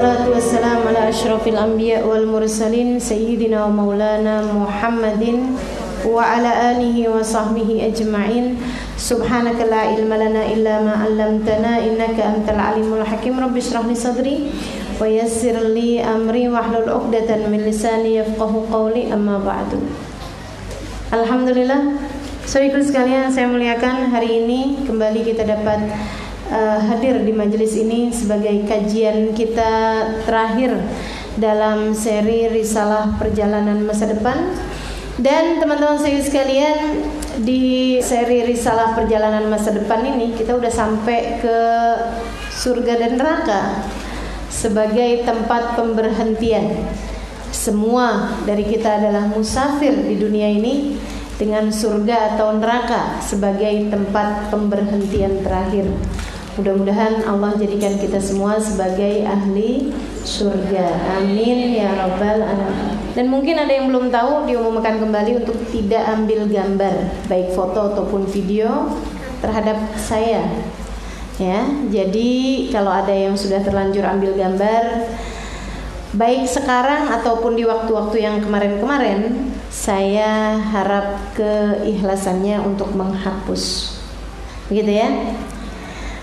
Wassalatu wassalamu ala asyrafil anbiya wal mursalin sayyidina wa maulana Muhammadin wa ala alihi wa sahbihi ajma'in. Subhanaka la ilma lana illa ma 'allamtana innaka antal alimul hakim. Rabbi shrah li sadri wa yassir li amri wahlul 'uqdatam min lisani yafqahu qawli, amma ba'du. Alhamdulillah, saudaraku sekalian saya muliakan, hari ini kembali kita dapat hadir di majelis ini sebagai kajian kita terakhir dalam seri Risalah Perjalanan Masa Depan. Dan teman-teman saya sekalian, di seri Risalah Perjalanan Masa Depan ini kita udah sampai ke surga dan neraka sebagai tempat pemberhentian. Semua dari kita adalah musafir di dunia ini, dengan surga atau neraka sebagai tempat pemberhentian terakhir. Mudah-mudahan Allah jadikan kita semua sebagai ahli surga. Amin ya rabbal alamin. Dan mungkin ada yang belum tahu, diumumkan kembali untuk tidak ambil gambar, baik foto ataupun video, terhadap saya. Ya, jadi kalau ada yang sudah terlanjur ambil gambar, baik sekarang ataupun di waktu-waktu yang kemarin-kemarin, saya harap keikhlasannya untuk menghapus. Begitu ya.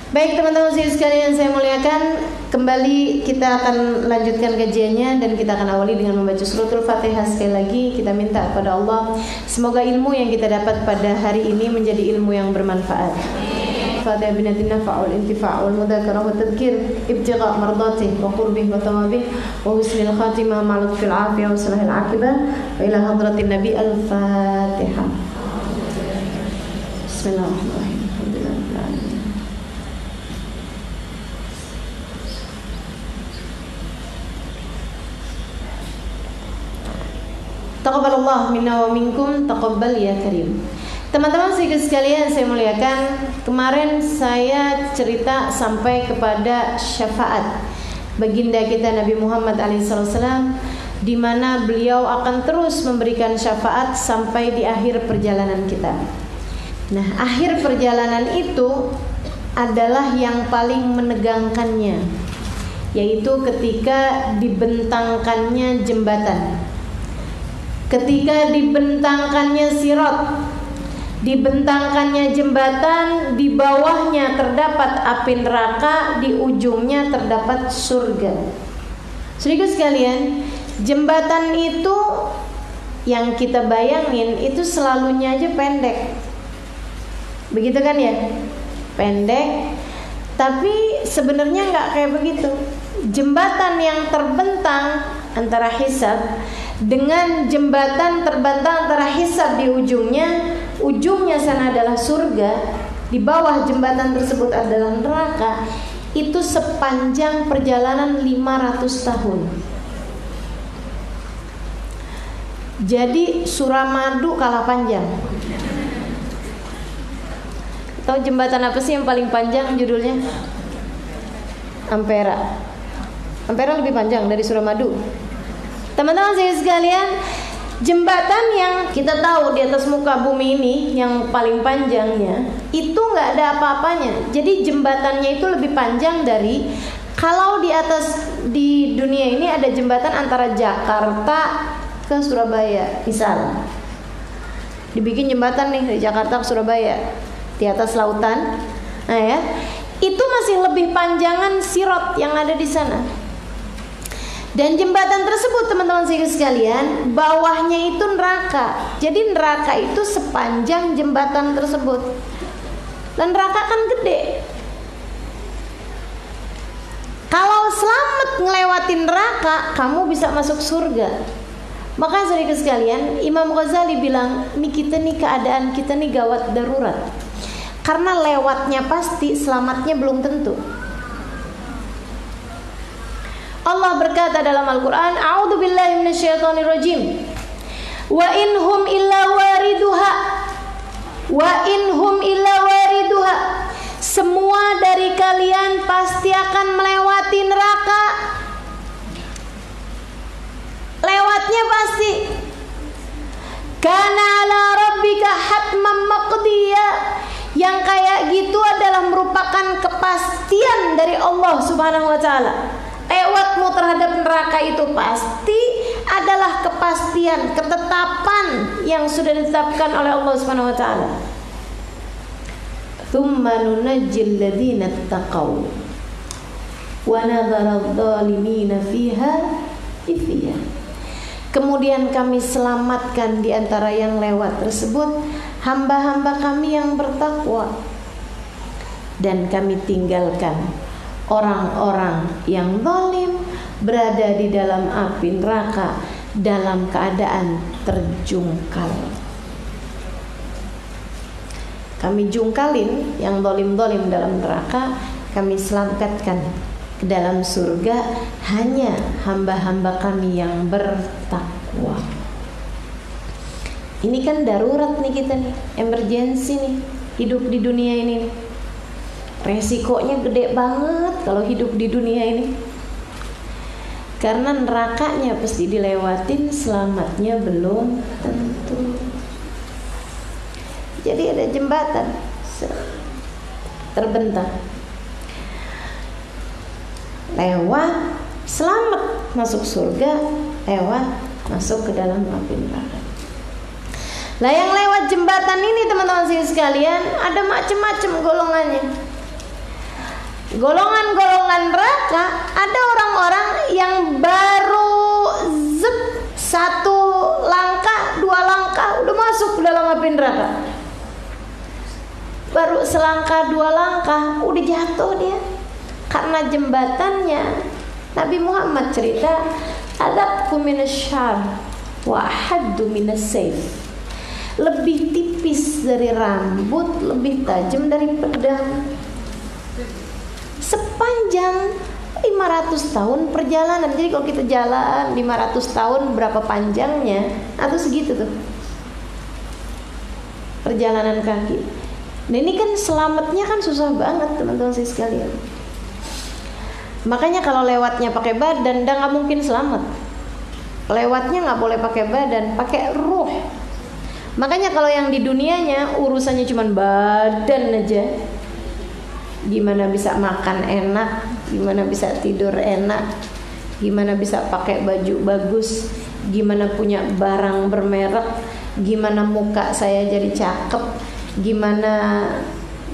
Baik teman-teman sekalian saya muliakan, kembali kita akan lanjutkan kajiannya dan kita akan awali dengan membaca suratul Fatihah. Sekali lagi kita minta kepada Allah, semoga ilmu yang kita dapat pada hari ini menjadi ilmu yang bermanfaat. Fatihah binatin nafa'ul intifa'ul mudzakarah wa tadhkir ibtigha' mardatih wa qurbih wa thawabih wa husnil khatimah ma'al fil afiyah wa salahil aqibah wa ila hadratin nabi. Al-Fatihah. Bismillahirrahmanirrahim. Taqabbalallah minna wa minkum, taqabbal ya karim. Teman-teman sekalian saya muliakan, kemarin saya cerita sampai kepada syafaat baginda kita Nabi Muhammad SAW, di mana beliau akan terus memberikan syafaat sampai di akhir perjalanan kita. Nah, akhir perjalanan itu adalah yang paling menegangkannya, yaitu ketika dibentangkannya jembatan, ketika dibentangkannya sirat, dibentangkannya jembatan, di bawahnya terdapat api neraka, di ujungnya terdapat surga. Saudara sekalian, jembatan itu yang kita bayangin itu selalunya aja pendek, begitu kan ya? Pendek, tapi sebenarnya nggak kayak begitu. Jembatan yang terbentang antara hisab dengan jembatan terbentang antara hisab di ujungnya sana adalah surga, di bawah jembatan tersebut adalah neraka. Itu sepanjang perjalanan 500 tahun. Jadi Suramadu kalah panjang. Tahu jembatan apa sih yang paling panjang judulnya? Ampera. Ampera lebih panjang dari Suramadu. Teman-teman saya sekalian, jembatan yang kita tahu di atas muka bumi ini yang paling panjangnya itu nggak ada apa-apanya. Jadi jembatannya itu lebih panjang dari, kalau di atas di dunia ini ada jembatan antara Jakarta ke Surabaya, misal dibikin jembatan nih dari Jakarta ke Surabaya di atas lautan, nah ya, itu masih lebih panjangan sirat yang ada di sana. Dan jembatan tersebut teman-teman sekalian, bawahnya itu neraka. Jadi neraka itu sepanjang jembatan tersebut. Dan neraka kan gede. Kalau selamat ngelewatin neraka, kamu bisa masuk surga. Makanya saudara sekalian, Imam Ghazali bilang, ini kita nih, keadaan kita nih gawat darurat. Karena lewatnya pasti, selamatnya belum tentu. Allah berkata dalam Al-Quran, A'udhu billahi minasyaitonirrajim, Wa inhum illa wariduha, Wa inhum illa wariduha. Semua dari kalian pasti akan melewati neraka. Lewatnya pasti. Kana ala rabbika hatman maqdiya. Yang kayak gitu adalah merupakan kepastian dari Allah Subhanahu wa ta'ala. Lewat neraka itu pasti adalah kepastian, ketetapan yang sudah ditetapkan oleh Allah Subhanahu wa taala. Tsumma nunajjil ladzina taqaw wa nadharu adh-dhalimina fiha jithiya. Kemudian kami selamatkan di antara yang lewat tersebut hamba-hamba kami yang bertakwa, dan kami tinggalkan orang-orang yang zalim berada di dalam api neraka dalam keadaan terjungkal. Kami jungkalin yang zalim-zalim dalam neraka, kami selamatkan ke dalam surga hanya hamba-hamba kami yang bertakwa. Ini kan darurat nih kita nih, emergency nih, hidup di dunia ini nih. Resikonya gede banget kalau hidup di dunia ini, karena nerakanya pasti dilewatin, selamatnya belum tentu. Jadi ada jembatan terbentang, lewat selamat masuk surga, lewat masuk ke dalam api neraka. Lah yang lewat jembatan ini teman-teman sekalian ada macam-macam golongannya. Golongan-golongan neraka, ada orang-orang yang baru satu langkah, dua langkah udah masuk ke dalam api neraka. Baru selangkah dua langkah udah jatuh dia. Karena jembatannya, Nabi Muhammad cerita, adabku minasyar wa ahaddu minasayf. Lebih tipis dari rambut, lebih tajam dari pedang. Sepanjang 500 tahun perjalanan. Jadi kalau kita jalan 500 tahun berapa panjangnya? Atau segitu tuh perjalanan kaki. Nah ini kan selamatnya kan susah banget teman-teman sekalian. Makanya kalau lewatnya pakai badan, dah nggak mungkin selamat. Lewatnya nggak boleh pakai badan, pakai ruh. Makanya kalau yang di dunianya urusannya cuma badan aja, gimana bisa makan enak, gimana bisa tidur enak, gimana bisa pakai baju bagus, gimana punya barang bermerek, gimana muka saya jadi cakep, gimana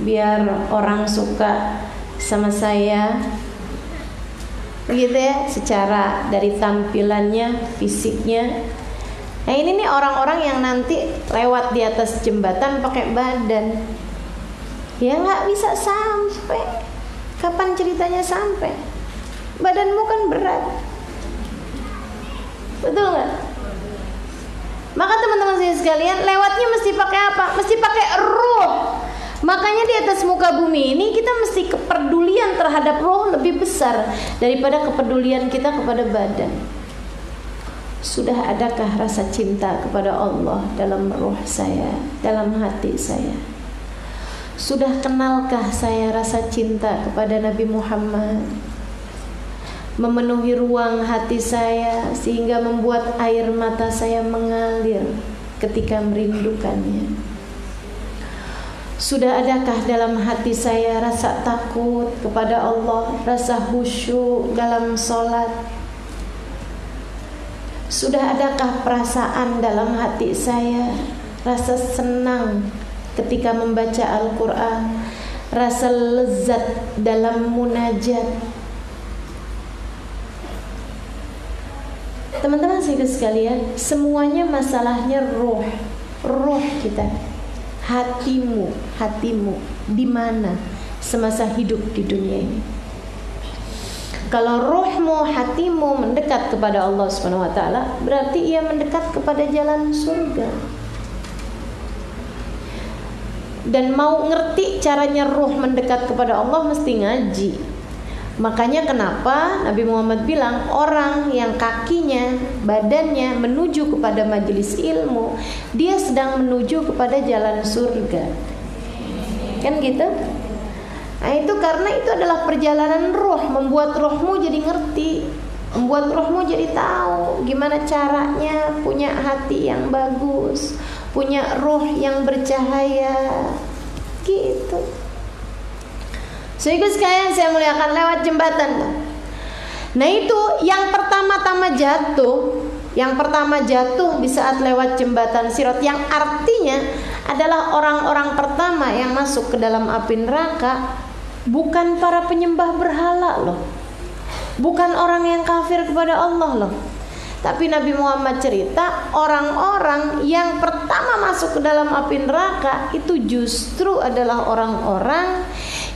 biar orang suka sama saya, begitu ya, secara dari tampilannya, fisiknya. Nah ini nih orang-orang yang nanti lewat di atas jembatan pakai badan, ya nggak bisa sampai. Kapan ceritanya sampai? Badanmu kan berat, betul nggak? Maka teman-teman sekalian, lewatnya mesti pakai apa? Mesti pakai ruh. Makanya di atas muka bumi ini kita mesti kepedulian terhadap roh lebih besar daripada kepedulian kita kepada badan. Sudah adakah rasa cinta kepada Allah dalam roh saya, dalam hati saya? Sudah kenalkah saya rasa cinta kepada Nabi Muhammad? Memenuhi ruang hati saya sehingga membuat air mata saya mengalir ketika merindukannya. Sudah adakah dalam hati saya rasa takut kepada Allah, rasa khusyuk dalam sholat? Sudah adakah perasaan dalam hati saya rasa senang ketika membaca Al-Quran, rasa lezat dalam munajat? Teman-teman sekalian, semuanya masalahnya roh kita, hatimu di mana semasa hidup di dunia ini. Kalau rohmu, hatimu mendekat kepada Allah Subhanahu wa taala, berarti ia mendekat kepada jalan surga. Dan mau ngerti caranya roh mendekat kepada Allah mesti ngaji. Makanya kenapa Nabi Muhammad bilang orang yang kakinya, badannya menuju kepada majelis ilmu, dia sedang menuju kepada jalan surga. Kan gitu? Nah itu karena itu adalah perjalanan roh, membuat rohmu jadi ngerti, membuat rohmu jadi tahu gimana caranya punya hati yang bagus, punya roh yang bercahaya. Gitu. Sehingga sekalian saya muliakan, lewat jembatan. Nah itu yang pertama-tama jatuh di saat lewat jembatan Sirat, yang artinya adalah orang-orang pertama yang masuk ke dalam api neraka bukan para penyembah berhala loh, bukan orang yang kafir kepada Allah loh. Tapi Nabi Muhammad cerita orang-orang yang pertama masuk ke dalam api neraka itu justru adalah orang-orang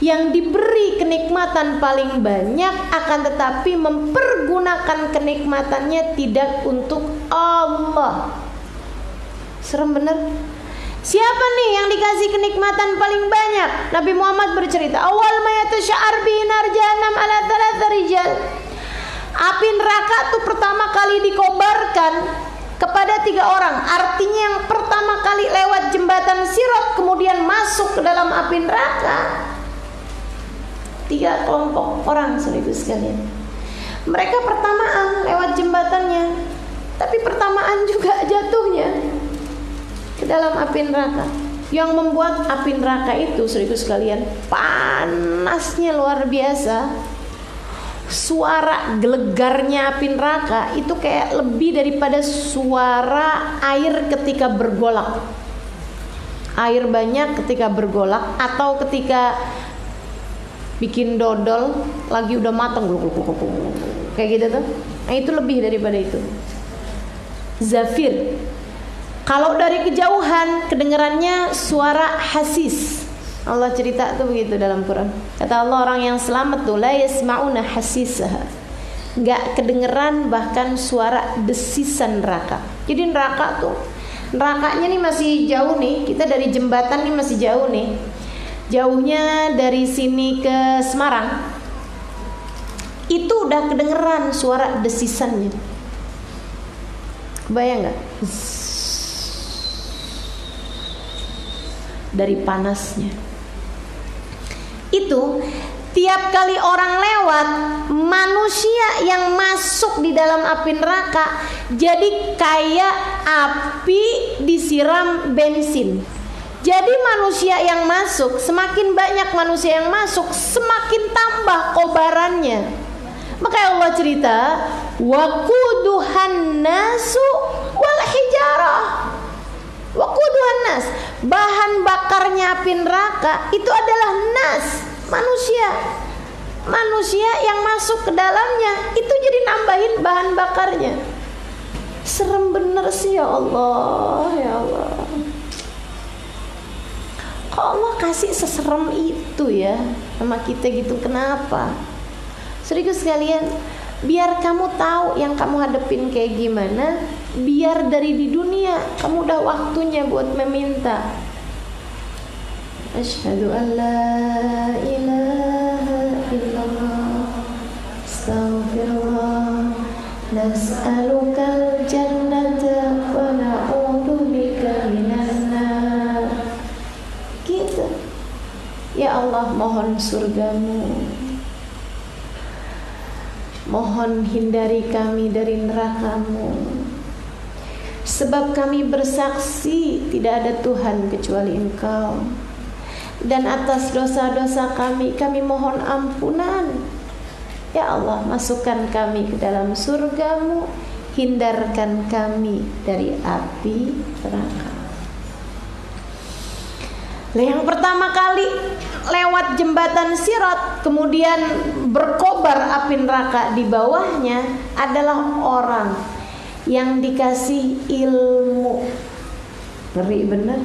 yang diberi kenikmatan paling banyak, akan tetapi mempergunakan kenikmatannya tidak untuk Allah. Serem bener. Siapa nih yang dikasih kenikmatan paling banyak? Nabi Muhammad bercerita, awal ma yatasha'ar bi nar jahannam ala thalath rijal. Api neraka tuh pertama kali dikobarkan kepada 3 orang. Artinya yang pertama kali lewat jembatan Sirat kemudian masuk ke dalam api neraka 3 kelompok orang, saudara sekalian. Mereka pertamaan lewat jembatannya, tapi pertamaan juga jatuhnya ke dalam api neraka. Yang membuat api neraka itu, saudara sekalian, panasnya luar biasa. Suara gelegarnya api neraka itu kayak lebih daripada suara air ketika bergolak. Air banyak ketika bergolak, atau ketika bikin dodol lagi udah matang kayak gitu tuh. Nah itu lebih daripada itu. Zafir. Kalau dari kejauhan kedengarannya suara hasis. Allah cerita tuh begitu dalam Quran. Kata Allah, orang yang selamat tuh la yasma'una hasisaha, enggak kedengeran bahkan suara desisan neraka. Jadi neraka tuh, nerakanya nih masih jauh nih. Kita dari jembatan nih masih jauh nih. Jauhnya dari sini ke Semarang itu udah kedengeran suara desisannya. Kebayang nggak? Dari panasnya itu, tiap kali orang lewat, manusia yang masuk di dalam api neraka jadi kayak api disiram bensin. Jadi manusia yang masuk, semakin banyak manusia yang masuk, semakin tambah kobarannya. Maka Allah cerita, waquduhan nasu wal hijarah. Waquduhan nas, bahan bakarnya api neraka itu adalah nas, manusia. Manusia yang masuk ke dalamnya itu jadi nambahin bahan bakarnya. Serem bener sih, ya Allah, ya Allah. Kok Allah kasih seserem itu ya sama kita gitu, kenapa? Serius sekalian, biar kamu tahu yang kamu hadepin kayak gimana, biar dari di dunia kamu udah waktunya buat meminta. Asyhadu an la ilaha illallah, astaghfirullah, nas'alukal jannata wa na'udzu bika minan nar. Gitu. Ya Allah, mohon surgamu, mohon hindari kami dari neraka-Mu. Sebab kami bersaksi tidak ada Tuhan kecuali Engkau. Dan atas dosa-dosa kami mohon ampunan. Ya Allah, masukkan kami ke dalam surga-Mu, hindarkan kami dari api neraka. Yang pertama kali lewat jembatan Sirat kemudian berkobar api neraka di bawahnya adalah orang yang dikasih ilmu. Ngeri bener.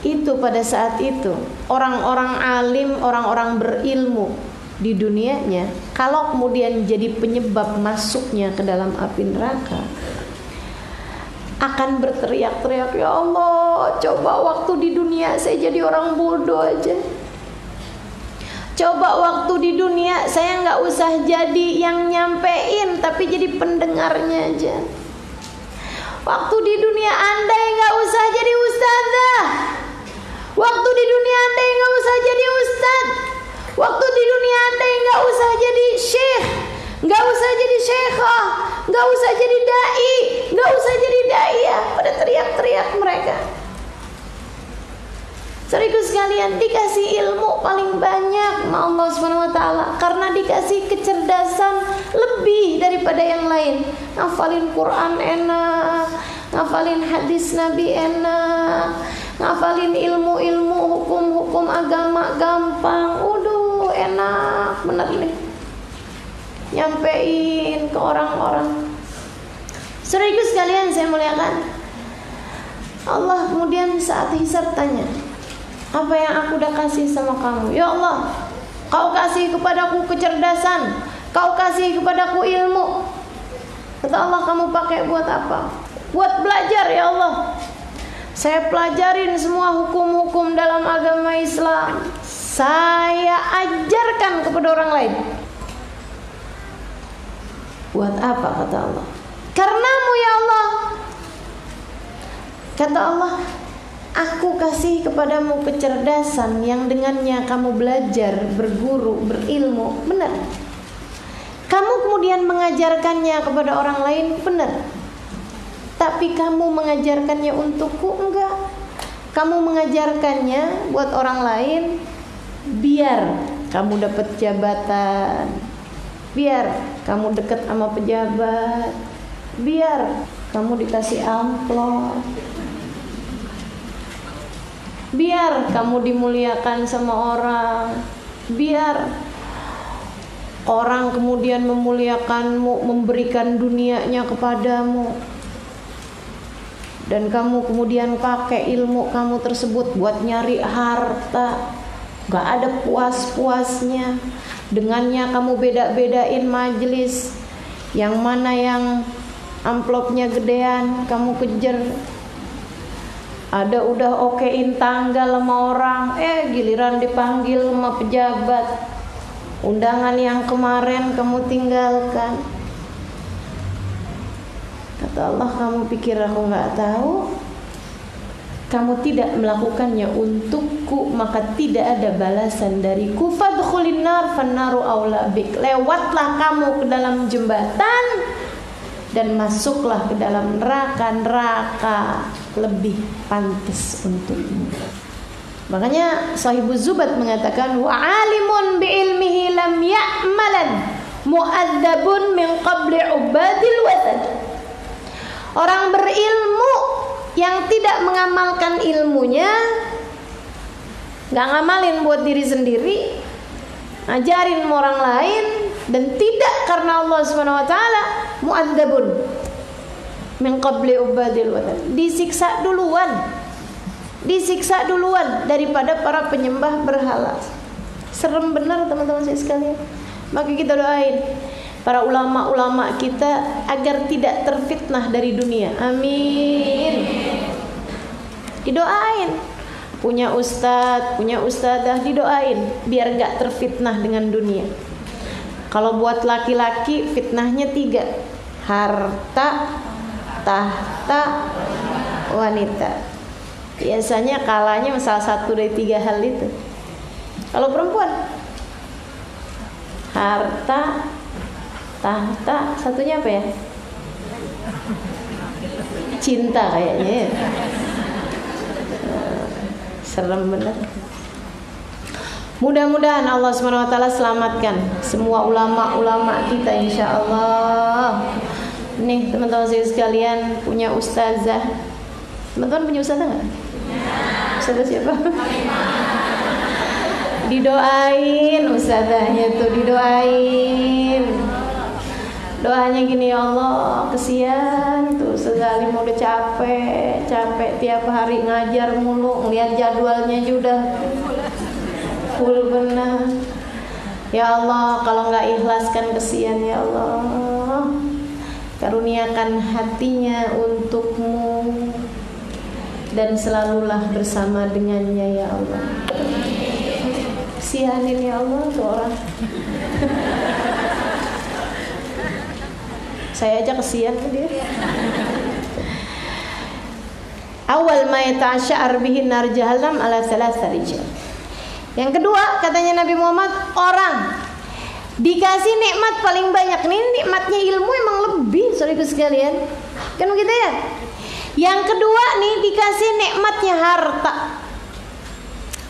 Itu pada saat itu orang-orang alim, orang-orang berilmu di dunianya, kalau kemudian jadi penyebab masuknya ke dalam api neraka, akan berteriak-teriak, ya Allah, coba waktu di dunia saya jadi orang bodoh aja. Coba waktu di dunia saya nggak usah jadi yang nyampein, tapi jadi pendengarnya aja. Waktu di dunia andai nggak usah jadi ustazah. Waktu di dunia andai nggak usah jadi ustad. Waktu di dunia andai nggak usah jadi syekh, nggak usah jadi syekhah, nggak usah jadi dai, nggak usah jadi daya. Pada teriak-teriak mereka. Saudaraku sekalian, sekalian, dikasih ilmu paling banyak sama Allah Subhanahu wa taala karena dikasih kecerdasan lebih daripada yang lain. Ngafalin Quran enak, ngafalin hadis Nabi enak, ngafalin ilmu-ilmu hukum-hukum agama gampang. Waduh, enak bener nih. Nyampein ke orang-orang. Saudaraku sekalian saya muliakan, Allah kemudian saat hisab tanya, apa yang aku udah kasih sama kamu? Ya Allah, kau kasih kepadaku kecerdasan, kau kasih kepadaku ilmu. Kata Allah, kamu pakai buat apa? Buat belajar ya Allah. Saya pelajarin semua hukum-hukum dalam agama Islam, saya ajarkan kepada orang lain. Buat apa kata Allah? Karenamu ya Allah. Kata Allah, aku kasih kepadamu kecerdasan yang dengannya kamu belajar, berguru, berilmu. Benar. Kamu kemudian mengajarkannya kepada orang lain. Benar. Tapi kamu mengajarkannya untukku? Enggak. Kamu mengajarkannya buat orang lain biar kamu dapat jabatan, biar kamu dekat sama pejabat, biar kamu dikasih amplop, biar kamu dimuliakan sama orang, biar orang kemudian memuliakanmu, memberikan dunianya kepadamu, dan kamu kemudian pakai ilmu kamu tersebut buat nyari harta. Gak ada puas-puasnya. Dengannya kamu beda-bedain majelis, yang mana yang amplopnya gedean kamu kejar. Ada udah okein tanggal sama orang, giliran dipanggil sama pejabat, undangan yang kemarin kamu tinggalkan. Kata Allah, kamu pikir aku gak tahu? Kamu tidak melakukannya untukku, maka tidak ada balasan dariku. Fadkhulin nar fannaru aula bik. Lewatlah kamu ke dalam jembatan dan masuklah ke dalam neraka. Neraka lebih pantas untukmu. Makanya Sahibuz Zubat mengatakan, wa alimun bi ilmihi lam ya'malan mu'adzabun min qabli ubadil watad. Orang berilmu yang tidak mengamalkan ilmunya, gak ngamalin buat diri sendiri, ngajarin orang lain, dan tidak karena Allah Subhanahu wa taala, mu'adzabun min qabli ubadil watad. Disiksa duluan daripada para penyembah berhala. Serem benar teman-teman saya sekalian. Maka kita doain para ulama-ulama kita agar tidak terfitnah dari dunia. Amin. Didoain. Punya ustadz, punya ustadzah, didoain biar gak terfitnah dengan dunia. Kalau buat laki-laki fitnahnya 3: harta, tahta, wanita. Biasanya kalanya salah satu dari 3 hal itu. Kalau perempuan, harta, tahta, satunya apa ya? Cinta kayaknya ya. Serem benar. Mudah-mudahan Allah Subhanahu wa taala selamatkan semua ulama-ulama kita insyaallah. Nih teman-teman saya sekalian, punya ustazah. Teman-teman punya ustazah enggak? Ustazah siapa? Didoain ustazahnya tuh, didoain. Doanya gini, ya Allah, kesian tuh Ustazah Alim udah capek tiap hari ngajar mulu, ngeliat jadwalnya juga full benar. Ya Allah, kalau nggak ikhlaskan kesian ya Allah. Karuniakan hatinya untukmu dan selalulah bersama dengannya ya Allah. Kesianin ya Allah tuh orang. Saya aja kesian ke dia. Awal ma yata'asy'ar bihi nar jahannam ala thalath rijal. Yang kedua, katanya Nabi Muhammad, orang dikasih nikmat paling banyak. Ini nikmatnya ilmu emang lebih, saudaraku sekalian. Kan begitu ya? Yang kedua nih, dikasih nikmatnya harta.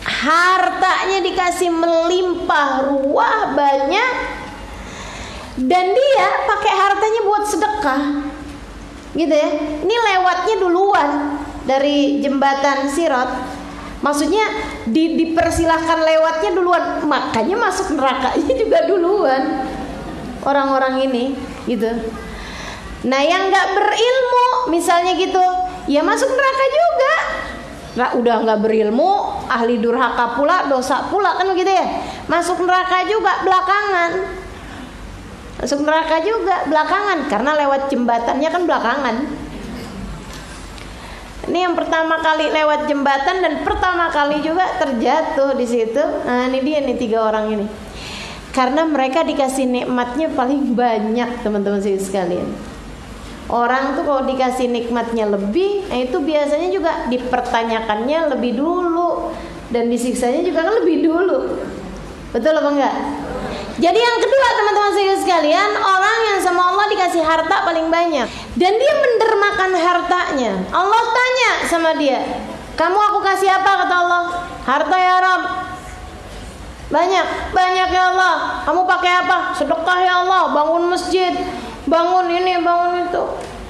hartanya dikasih melimpah ruah banyak, dan dia pakai hartanya buat sedekah, gitu ya. Ini lewatnya duluan dari jembatan Sirat, maksudnya dipersilahkan lewatnya duluan, makanya masuk nerakanya juga duluan orang-orang ini, gitu. Nah, yang nggak berilmu misalnya gitu, ya masuk neraka juga. Nah, udah nggak berilmu, ahli durhaka pula, dosa pula, kan begitu ya. Masuk neraka juga belakangan. Masuk neraka juga belakangan, karena lewat jembatannya kan belakangan. Ini yang pertama kali lewat jembatan dan pertama kali juga terjatuh di situ. Nah, ini dia nih 3 orang ini. Karena mereka dikasih nikmatnya paling banyak, teman-teman sekalian. Orang tuh kalau dikasih nikmatnya lebih, nah itu biasanya juga dipertanyakannya lebih dulu, dan disiksanya juga kan lebih dulu. Betul apa enggak? Jadi yang kedua, teman-teman sekalian, orang yang sama Allah dikasih harta paling banyak, dan dia mendermakan hartanya. Allah tanya sama dia, kamu aku kasih apa? Kata Allah, harta ya Rabb. Banyak ya Allah. Kamu pakai apa? Sedekah ya Allah, bangun masjid, bangun ini, bangun itu,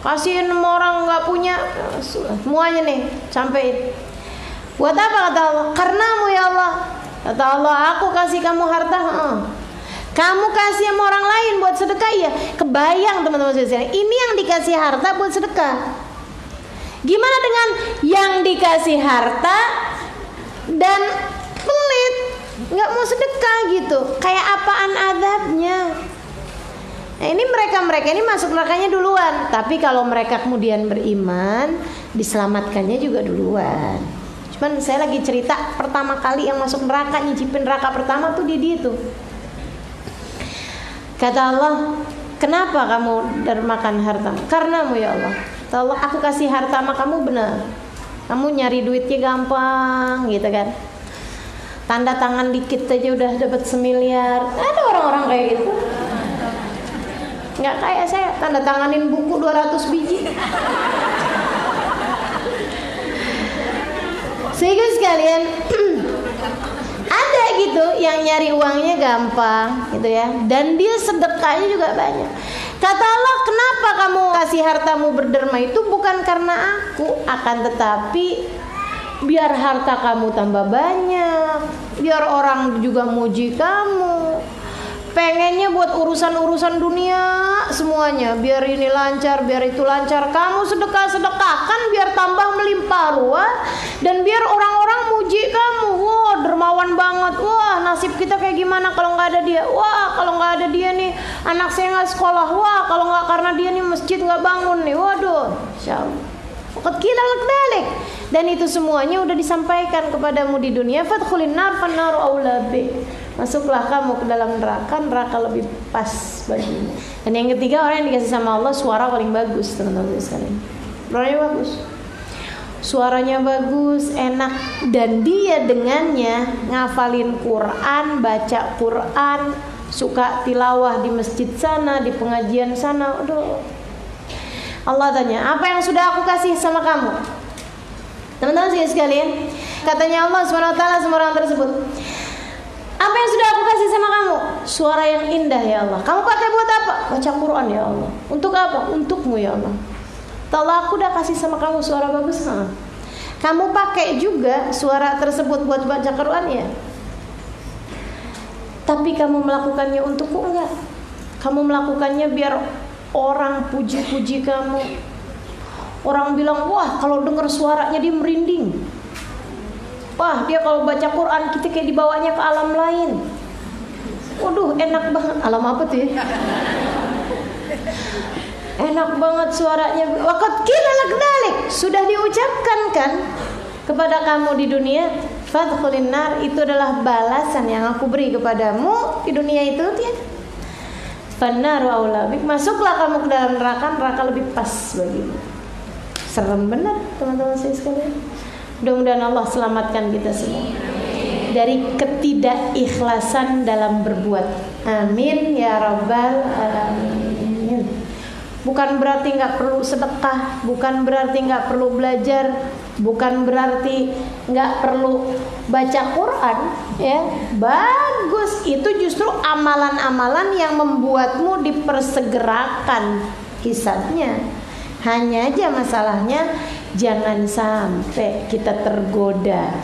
kasihin orang nggak punya, semuanya nih sampein. Buat apa? Kata Allah, karenamu ya Allah. Kata Allah, aku kasih kamu harta, kamu kasih sama orang lain buat sedekah. Ya kebayang teman-teman sekalian, ini yang dikasih harta buat sedekah. Gimana dengan yang dikasih harta dan pelit, nggak mau sedekah gitu? Kayak apaan adabnya? Nah, ini mereka ini masuk nerakanya duluan. Tapi kalau mereka kemudian beriman, diselamatkannya juga duluan. Cuman saya lagi cerita pertama kali yang masuk neraka, nyicipin neraka pertama tuh dia tuh. Kata Allah, kenapa kamu dermakan hartamu? Karenamu ya Allah. Kata Allah, aku kasih harta sama kamu benar. Kamu nyari duitnya gampang gitu kan. Tanda tangan dikit aja udah dapat 1 miliar. Ada orang-orang kayak gitu. Nggak kayak saya, tanda tanganin buku 200 biji. Sehingga sekalian ada gitu yang nyari uangnya gampang gitu ya, dan dia sedekahnya juga banyak. Kata Allah, kenapa kamu kasih hartamu berderma itu? Bukan karena aku, akan tetapi biar harta kamu tambah banyak, biar orang juga muji kamu. Pengennya buat urusan-urusan dunia semuanya, biar ini lancar, biar itu lancar. Kamu sedekah-sedekahkan biar tambah melimpah ruah, dan biar orang-orang muji kamu. Wah, dermawan banget. Wah, nasib kita kayak gimana kalau nggak ada dia. Wah, kalau nggak ada dia nih anak saya nggak sekolah. Wah, kalau nggak karena dia nih masjid nggak bangun nih. Waduh, insyaallah. Dan itu semuanya udah disampaikan kepadamu di dunia. Fadkhulin nar fannaru aula bi. Masuklah kamu ke dalam neraka, neraka lebih pas bagimu. Dan yang ketiga, orang yang dikasih sama Allah suara paling bagus, teman-teman sekalian. Suaranya bagus. Suaranya bagus, enak, dan dia dengannya ngafalin Quran, baca Quran, suka tilawah di masjid sana, di pengajian sana. Aduh. Allah tanya, apa yang sudah aku kasih sama kamu? Teman-teman sekalian, katanya Allah SWT sama orang tersebut, apa yang sudah aku kasih sama kamu? Suara yang indah ya Allah. Kamu pakai buat apa? Baca Quran ya Allah. Untuk apa? Untukmu ya Allah. Allah, aku udah kasih sama kamu suara bagus. Kamu pakai juga suara tersebut buat baca Quran ya. Tapi kamu melakukannya untukku enggak? Kamu melakukannya biar orang puji-puji kamu. Orang bilang, wah kalau dengar suaranya dia merinding. Wah, dia kalau baca Quran kita kayak dibawanya ke alam lain. Waduh, enak banget. Alam apa tuh ya? Enak banget suaranya. Waqad qila lak dzalik. Sudah diucapkan kan kepada kamu di dunia. Fadkhulin nar, itu adalah balasan yang aku beri kepadamu di dunia itu ya. Fannaru aula bik. Masuklah kamu ke dalam neraka, neraka lebih pas bagimu. Serem benar teman-teman saya sekalian. Mudah-mudahan Allah selamatkan kita semua dari ketidakikhlasan dalam berbuat. Amin ya rabbal alamin. Bukan berarti nggak perlu sedekah, bukan berarti nggak perlu belajar, Bukan berarti nggak perlu baca Quran, ya. Bagus, itu justru amalan-amalan yang membuatmu dipersegerakan hisabnya. Hanya aja masalahnya jangan sampai kita tergoda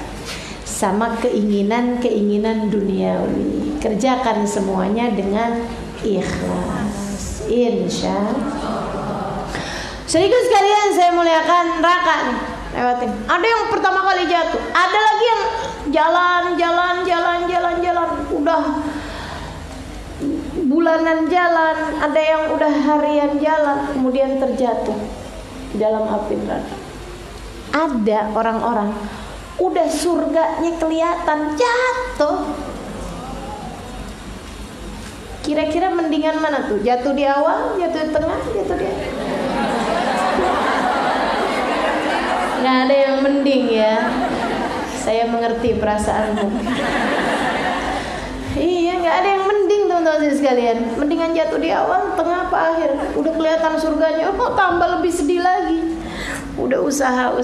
sama keinginan-keinginan duniawi. Kerjakan semuanya dengan ikhlas, insya Allah. Saudaraku sekalian, saya muliakan, neraka nih lewatin. Ada yang pertama kali jatuh, ada lagi yang jalan, udah bulanan jalan, ada yang udah harian jalan, kemudian terjatuh di dalam api neraka. Ada orang-orang udah surganya kelihatan, jatuh. Kira-kira mendingan mana tuh? Jatuh di awal, jatuh di tengah, jatuh di akhir? Nggak ada yang mending ya. Saya mengerti perasaanmu. Iya, nggak ada yang mending teman-teman sekalian. Mendingan jatuh di awal, tengah, apa akhir? Udah kelihatan surganya, tambah lebih sedih lagi. Udah usaha.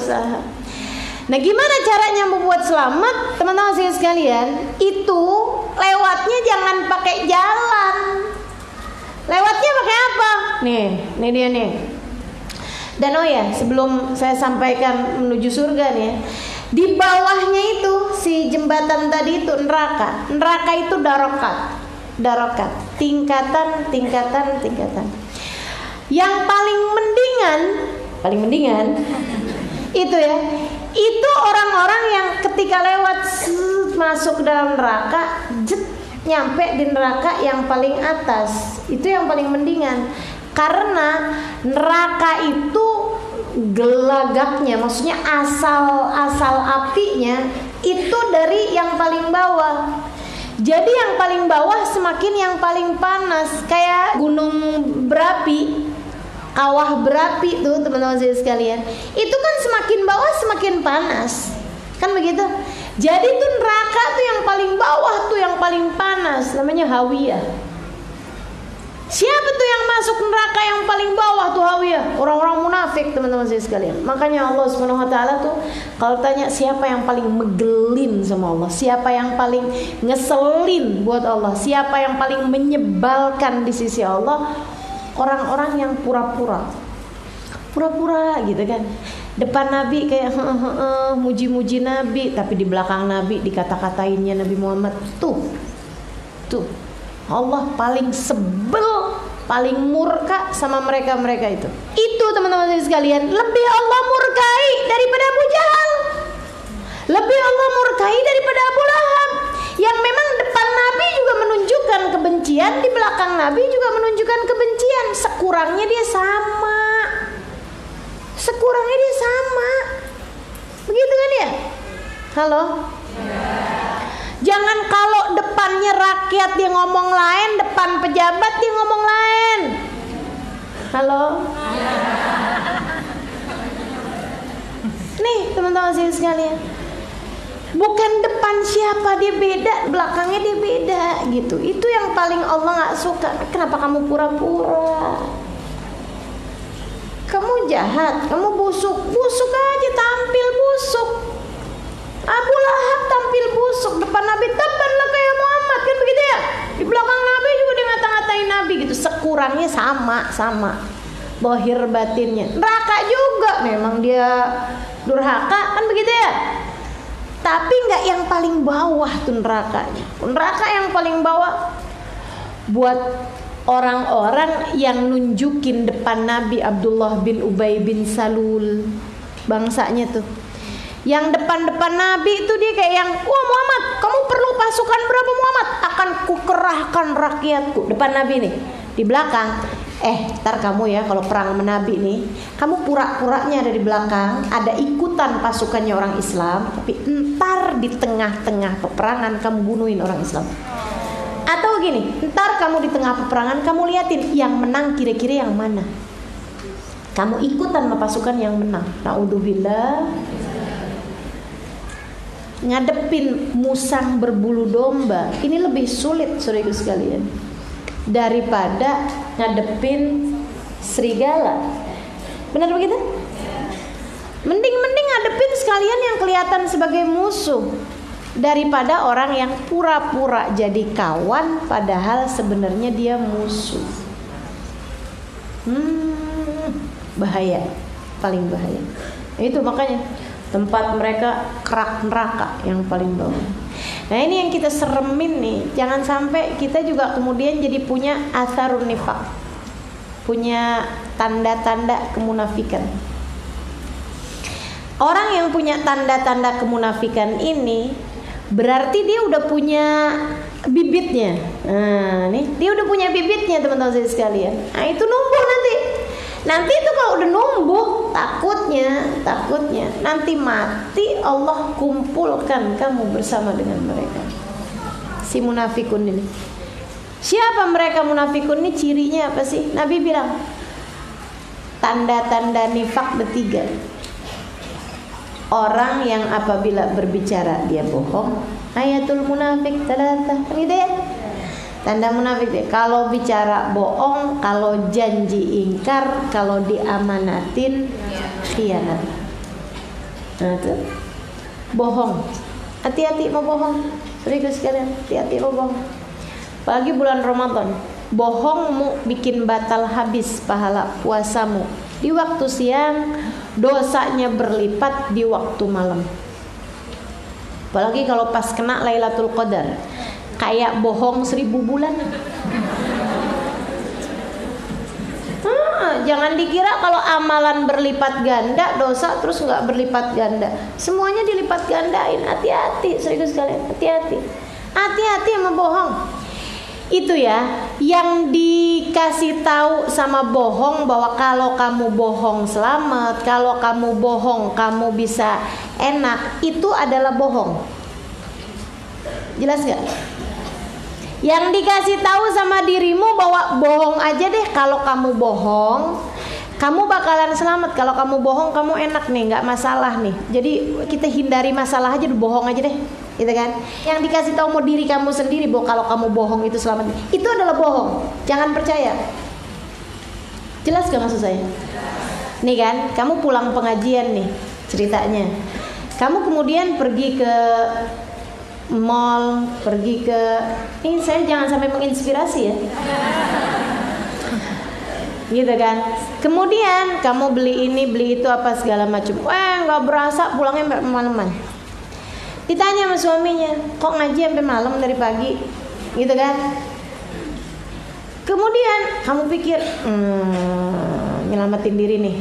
Nah, gimana caranya membuat selamat teman-teman sekalian? Itu lewatnya jangan pakai jalan. Lewatnya pakai apa? Nih dia nih. Dan oh ya, sebelum saya sampaikan menuju surga nih, di bawahnya itu si jembatan tadi itu neraka. Neraka itu darokat, tingkatan. Yang paling mendingan itu ya, itu orang-orang yang ketika lewat masuk ke dalam neraka, nyampe di neraka yang paling atas. Itu yang paling mendingan. Karena neraka itu gelagapnya, maksudnya asal apinya itu dari yang paling bawah. Jadi yang paling bawah semakin yang paling panas, kayak gunung berapi, kawah berapi tuh teman-teman sekalian. Itu kan semakin bawah semakin panas, kan begitu. Jadi tuh neraka tuh yang paling bawah tuh yang paling panas, namanya hawiyah. Siapa tuh yang masuk neraka yang paling bawah tuh hawiyah? Orang-orang munafik teman-teman sekalian. Makanya Allah Subhanahu wa taala tuh kalau tanya siapa yang paling megelin sama Allah, siapa yang paling ngeselin buat Allah, siapa yang paling menyebalkan di sisi Allah, orang-orang yang pura-pura gitu kan. Depan Nabi kayak muji-muji Nabi, tapi di belakang Nabi dikata-katainnya Nabi Muhammad. Tuh Allah paling sebel, paling murka sama mereka itu. Itu teman-teman sekalian, lebih Allah murkai daripada Abu Jahal, lebih Allah murkai daripada Abu Lahab, yang memang depan Nabi juga menunjukkan kebencian, di belakang Nabi juga menunjukkan kebencian. Sekurangnya dia sama. Begitu kan ya? Halo? Jangan kalau depannya rakyat dia ngomong lain, depan pejabat dia ngomong lain. Halo? Nih teman-teman sekalian, bukan depan siapa dia beda, belakangnya dia beda gitu. Itu yang paling Allah gak suka. Kenapa kamu pura-pura? Kamu jahat, kamu busuk aja, tampil busuk. Abu Lahab tampil busuk depan Nabi, tabanlah kayak Muhammad, kan begitu ya. Di belakang Nabi juga dia ngata-ngatain Nabi gitu. Sekurangnya sama bohir batinnya. Neraka juga memang dia durhaka, kan begitu ya. Tapi nggak yang paling bawah tuh nerakanya. Neraka yang paling bawah buat orang-orang yang nunjukin depan Nabi Abdullah bin Ubay bin Salul, bangsanya tuh. Yang depan-depan Nabi itu dia kayak yang, wah Muhammad, kamu perlu pasukan berapa Muhammad? Akan kukerahkan rakyatku. Depan Nabi nih. Di belakang, ntar kamu ya kalau perang sama Nabi nih, kamu pura-puranya ada di belakang, ada ikutan pasukannya orang Islam, tapi ntar di tengah-tengah peperangan kamu bunuhin orang Islam. Atau gini, ntar kamu di tengah peperangan kamu liatin yang menang kira-kira yang mana. Kamu ikutan sama pasukan yang menang. Naudzubillah. Ngadepin musang berbulu domba ini lebih sulit saudara sekalian daripada ngadepin serigala. Benar begitu? Mending ngadepin sekalian yang kelihatan sebagai musuh daripada orang yang pura-pura jadi kawan padahal sebenarnya dia musuh. Bahaya, paling bahaya. Itu makanya tempat mereka kerak neraka yang paling bawah. Nah ini yang kita seremin nih. Jangan sampai kita juga kemudian jadi punya atharun nifaq, punya tanda-tanda kemunafikan. Orang yang punya tanda-tanda kemunafikan ini berarti dia udah punya bibitnya. Nah, nih dia udah punya bibitnya teman-teman saya sekalian. Nah, itu numbuh nanti. Nanti itu kalau udah numbuh, takutnya nanti mati Allah kumpulkan kamu bersama dengan mereka. Si munafikun ini. Siapa mereka munafikun ini? Cirinya apa sih? Nabi bilang tanda-tanda nifak bertiga. Orang yang apabila berbicara dia bohong. Ayatul munafik talatah. Gitu ya. Tanda munafik dia. Kalau bicara bohong, kalau janji ingkar, kalau diamanatin khianat. Nah itu bohong. Hati-hati mau bohong. Serius sekalian, hati-hati mau bohong. Apalagi bulan Ramadan. Bohongmu bikin batal habis pahala puasamu di waktu siang, dosanya berlipat di waktu malam. Apalagi kalau pas kena Lailatul Qadar, kayak bohong 1000 bulan. Jangan dikira kalau amalan berlipat ganda, dosa terus nggak berlipat ganda. Semuanya dilipat gandain. Hati-hati, serius kalian, hati-hati. Hati-hati sama bohong. Itu ya, yang dikasih tahu sama bohong bahwa kalau kamu bohong selamat, kalau kamu bohong kamu bisa enak, itu adalah bohong. Jelas gak? Yang dikasih tahu sama dirimu bahwa bohong aja deh, kalau kamu bohong kamu bakalan selamat, kalau kamu bohong kamu enak nih, nggak masalah nih. Jadi kita hindari masalah aja, bohong aja deh, gitu kan? Yang dikasih tahu mau diri kamu sendiri bahwa kalau kamu bohong itu selamat, itu adalah bohong. Jangan percaya. Jelas gak maksud saya? Nih kan, kamu pulang pengajian nih ceritanya. Kamu kemudian pergi ke mall, pergi ke, ini saya jangan sampai menginspirasi ya. Gitu kan. Kemudian kamu beli ini, beli itu apa segala macam. Nggak berasa pulangnya malaman. Ditanya sama suaminya, kok ngaji sampai malam dari pagi? Gitu kan. Kemudian kamu pikir, nyelamatin diri nih.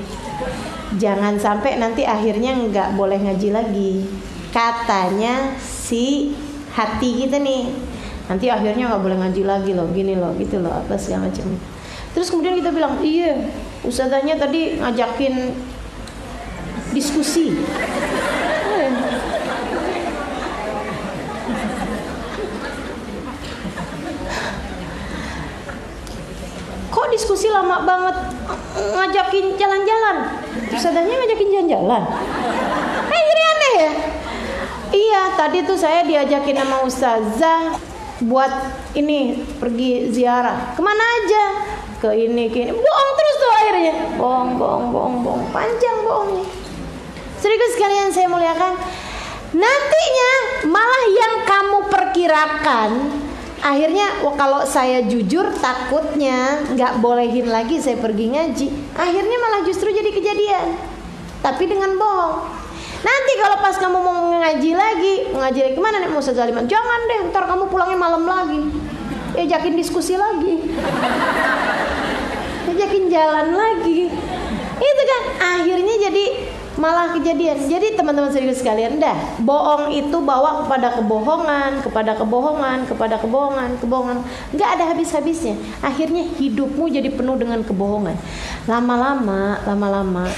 Jangan sampai nanti akhirnya nggak boleh ngaji lagi. Katanya si hati kita nih, nanti akhirnya nggak boleh ngaji lagi loh, gini loh, gitu loh, apa segala macam. Terus kemudian kita bilang, iya, ustazanya tadi ngajakin diskusi. Kok diskusi lama banget, ngajakin jalan-jalan? Ustazanya ngajakin jalan-jalan. Jadi aneh ya. Iya, tadi tuh saya diajakin sama ustazah buat ini pergi ziarah. Kemana aja? Ke ini, ke ini. Bohong terus tuh akhirnya. Bohong. Panjang bohongnya. Serius sekalian saya muliakan. Nantinya malah yang kamu perkirakan, akhirnya kalau saya jujur takutnya nggak bolehin lagi saya pergi ngaji. Akhirnya malah justru jadi kejadian. Tapi dengan bohong. Nanti kalau pas kamu mau ngaji lagi kemana nih? Mau sezaliman? Jangan deh, ntar kamu pulangnya malam lagi. Ajakin diskusi lagi, ajakin jalan lagi. Itu kan akhirnya jadi malah kejadian. Jadi teman-teman serius sekalian, dah bohong itu bawa kepada kebohongan. Nggak ada habis-habisnya. Akhirnya hidupmu jadi penuh dengan kebohongan. Lama-lama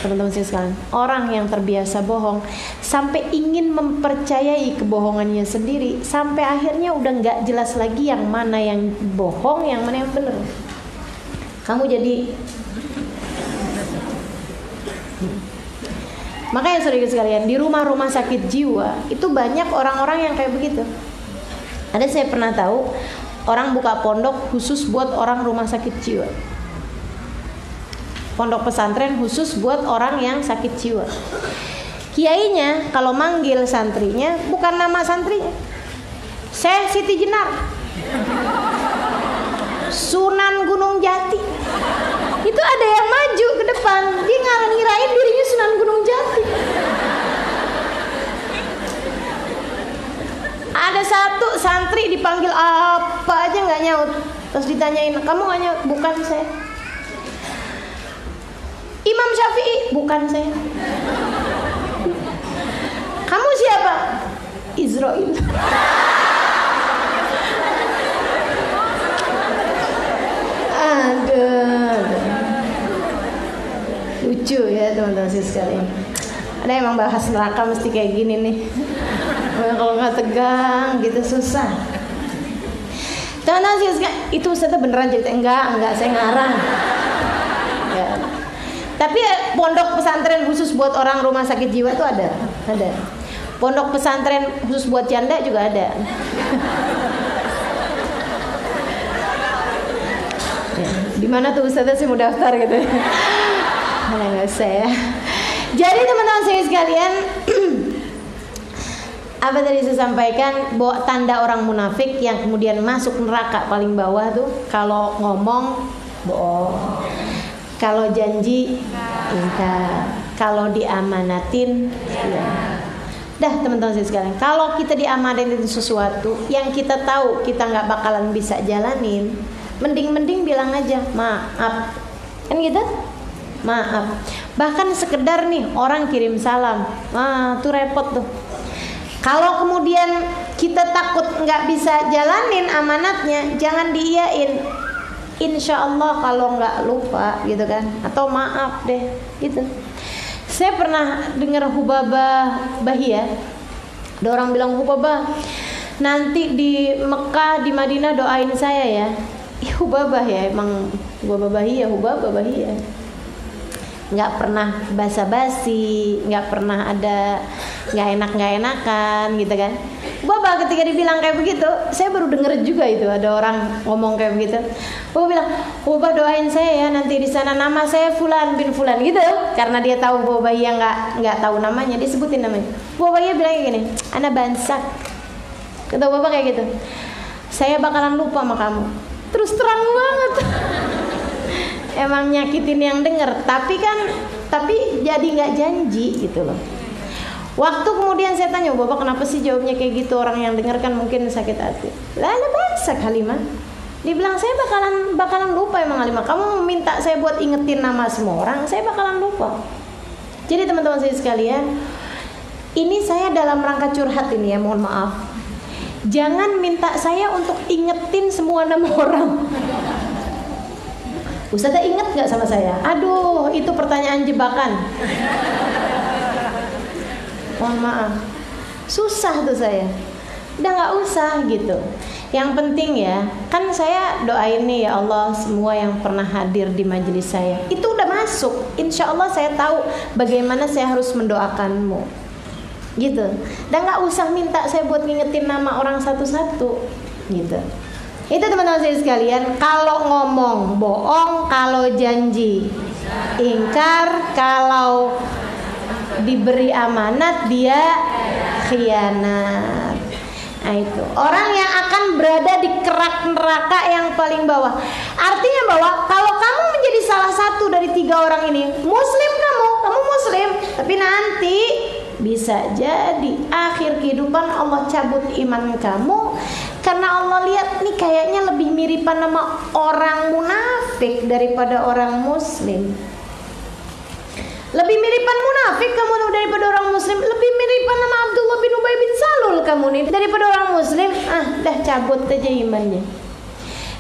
teman-teman serius sekalian, orang yang terbiasa bohong sampai ingin mempercayai kebohongannya sendiri, sampai akhirnya udah nggak jelas lagi yang mana yang bohong, yang mana yang benar. Kamu jadi makanya saudara sekalian, di rumah-rumah sakit jiwa itu banyak orang-orang yang kayak begitu. Ada saya pernah tahu orang buka pondok khusus buat orang rumah sakit jiwa. pondok pesantren khusus buat orang yang sakit jiwa. Kiainya kalau manggil santrinya bukan nama santrinya, Syekh Siti Jenar, Sunan Gunung Jati. Itu ada yang maju ke depan, dia ngirain dirinya Sunan Gunung Jati. Ada satu santri dipanggil apa aja nggak nyaut, terus ditanyain, kamu nggak nyaut? Bukan saya. Imam Syafi'i? Bukan saya. Kamu siapa? Israel. Aduh. Lucu ya teman-teman sekalian. Ada emang bahas neraka mesti kayak gini nih. Kalau nggak tegang gitu susah. Teman-teman sekalian, itu Ustazah beneran cerita? Enggak, saya ngarang. Ya. Tapi pondok pesantren khusus buat orang rumah sakit jiwa itu ada. Pondok pesantren khusus buat janda juga ada. Ya, di mana tuh Ustazah sih mau daftar gitu? Nggak usah ya. Jadi teman-teman saya sekalian, apa tadi saya sampaikan, bahwa tanda orang munafik yang kemudian masuk neraka paling bawah tuh kalau ngomong bohong, kalau janji ingkar, kalau diamanatin ya. Dah teman-teman saya sekalian, kalau kita diamanatin sesuatu yang kita tahu kita nggak bakalan bisa jalanin, mending bilang aja maaf, kan gitu, maaf. Bahkan sekedar nih orang kirim salam, tuh repot tuh. Kalau kemudian kita takut nggak bisa jalanin amanatnya, jangan diiyain. Insya Allah kalau nggak lupa gitu kan, atau maaf deh gitu. Saya pernah dengar Hubabah Bahiyah, ada orang bilang, Hubabah nanti di Mekah di Madinah doain saya ya. Hubabah ya, emang Hubabah Bahiyah, nggak pernah basa-basi, nggak pernah ada nggak enakan gitu kan. Bapak ketika dibilang kayak begitu, saya baru denger juga itu ada orang ngomong kayak begitu. Bapak bilang, Bapak doain saya ya nanti di sana, nama saya Fulan bin Fulan gitu, karena dia tahu Bapak yang nggak tahu namanya, disebutin namanya. Bapak ya bilang kayak gini, ana bansak, kata Bapak kayak gitu, saya bakalan lupa sama kamu. Terus terang banget. Emang nyakitin yang denger, tapi jadi nggak janji gitu loh. Waktu kemudian saya tanya, Bapak kenapa sih jawabnya kayak gitu, orang yang denger kan mungkin sakit hati. Lah bahasa Halimah, dibilang saya bakalan lupa emang Halimah. Kamu minta saya buat ingetin nama semua orang, saya bakalan lupa. Jadi teman-teman saya sekalian, ini saya dalam rangka curhat ini ya, mohon maaf. Jangan minta saya untuk ingetin semua nama orang. Ustazah inget gak sama saya? Aduh, itu pertanyaan jebakan. Mohon maaf, susah tuh saya. Udah gak usah gitu. Yang penting ya, kan saya doain nih ya Allah, semua yang pernah hadir di majelis saya itu udah masuk. Insya Allah saya tahu bagaimana saya harus mendoakanmu gitu. Dan gak usah minta saya buat ngingetin nama orang satu-satu gitu. Itu teman-teman saya sekalian, kalau ngomong bohong, kalau janji ingkar, kalau diberi amanat dia khianat. Nah itu orang yang akan berada di kerak neraka yang paling bawah. Artinya bahwa kalau kamu menjadi salah satu dari 3 orang ini, muslim kamu muslim, tapi nanti bisa jadi akhir kehidupan Allah cabut iman kamu, karena Allah lihat nih kayaknya lebih miripan nama orang munafik daripada orang muslim. Lebih miripan munafik kamu daripada orang muslim. Lebih miripan nama Abdullah bin Ubay bin Salul kamu nih daripada orang muslim. Dah cabut aja imannya.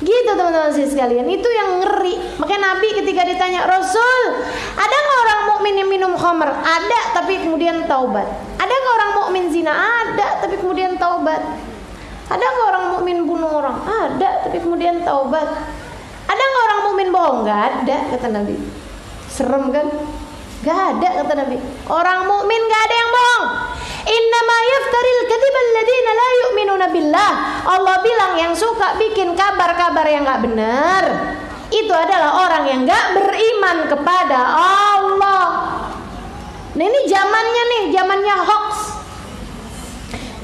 Gitu teman-teman sekalian, itu yang ngeri. Makanya Nabi ketika ditanya, Rasul, ada nggak orang mukmin yang minum khamr? Ada, tapi kemudian taubat. Ada nggak orang mukmin zina? Ada, tapi kemudian taubat. Ada nggak orang mukmin bunuh orang? Ada, tapi kemudian taubat. Ada nggak orang mukmin bohong? Nggak ada, kata Nabi. Serem kan? Nggak ada, kata Nabi. Orang mukmin nggak ada yang bohong. Innama yaftaril kadhiba alladziina la yu'minuna billah. Allah bilang yang suka bikin kabar-kabar yang nggak benar itu adalah orang yang nggak beriman kepada Allah. Nah ini zamannya nih, zamannya hoax,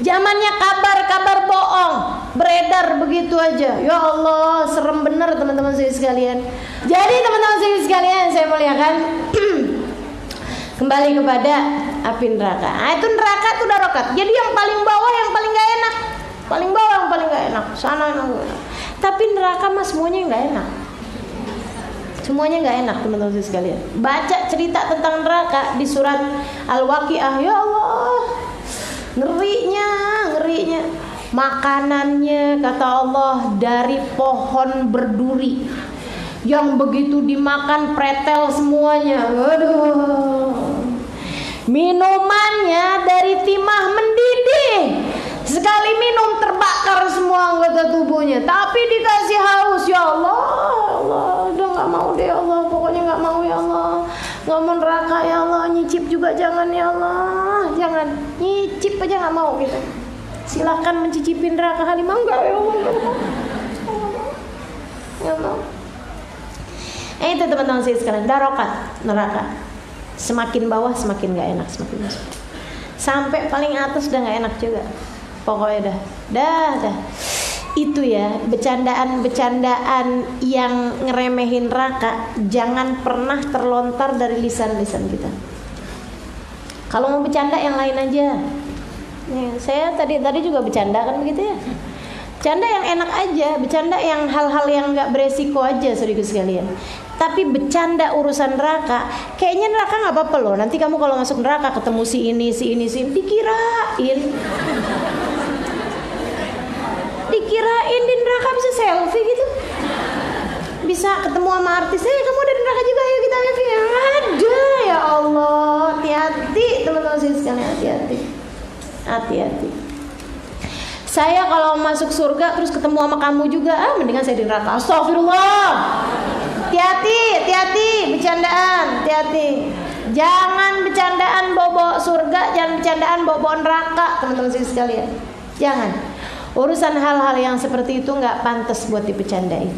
zamannya kabar-kabar bohong beredar begitu aja. Ya Allah, serem bener teman-teman saya sekalian. Jadi teman-teman saya sekalian, saya muliakan, kembali kepada api neraka. Nah, itu neraka itu darokat. Jadi yang paling bawah yang paling gak enak, paling bawah yang paling gak enak, sana enak. Tapi neraka mah semuanya gak enak. Semuanya nggak enak teman-teman sekalian. Baca cerita tentang neraka di surat Al-Waqiah, ya Allah, ngerinya. Makanannya kata Allah dari pohon berduri yang begitu dimakan pretel semuanya. Waduh. Minumannya dari timah mendidih. Sekali minum terbakar semua anggota tubuhnya, tapi dikasih haus. Ya Allah, Allah, udah nggak mau deh Allah, pokoknya nggak mau ya Allah, nggak mau neraka ya Allah, nyicip juga jangan ya Allah, jangan nyicip aja nggak mau gitu. Silahkan mencicipi neraka Halimah, enggak ya Allah, nggak mau. Itu teman-teman saya sekarang darokat neraka. Semakin bawah semakin nggak enak, semakin masuk. Sampai paling atas udah nggak enak juga. Pokoknya dah. Itu ya, bercandaan yang ngeremehin neraka jangan pernah terlontar dari lisan-lisan kita. Kalau mau bercanda yang lain aja. Nih, saya tadi juga bercanda kan begitu ya. Bercanda yang enak aja, bercanda yang hal-hal yang enggak beresiko aja saudara sekalian. Tapi bercanda urusan neraka, kayaknya neraka nggak apa-apa loh. Nanti kamu kalau masuk neraka ketemu si ini, dikirain di neraka bisa selfie gitu, bisa ketemu sama artis. Kamu ada di neraka juga, ayo kita selfie. Ada, ya Allah. Hati-hati teman-teman sekalian, hati-hati. Saya kalau masuk surga terus ketemu sama kamu juga, mendingan saya di neraka. Astagfirullah. Hati-hati bercandaan, hati-hati. Jangan bercandaan bobo surga, jangan bercandaan bobo neraka, teman-teman sekalian. Jangan. Urusan hal-hal yang seperti itu nggak pantas buat dibercandain.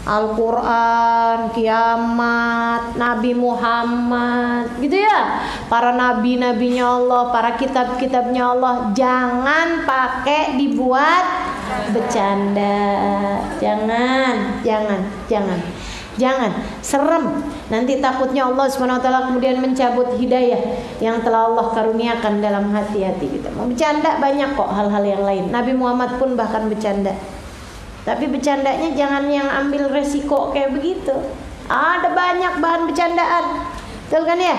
Al-Quran, kiamat, Nabi Muhammad, gitu ya. Para nabi-nabinya Allah, para kitab-kitabnya Allah, jangan pakai dibuat bercanda. Jangan, serem. Nanti takutnya Allah SWT kemudian mencabut hidayah yang telah Allah karuniakan dalam hati-hati kita. Mau bercanda banyak kok hal-hal yang lain. Nabi Muhammad pun bahkan bercanda. Tapi bercandanya jangan yang ambil resiko kayak begitu. Ada banyak bahan bercandaan, betul kan ya?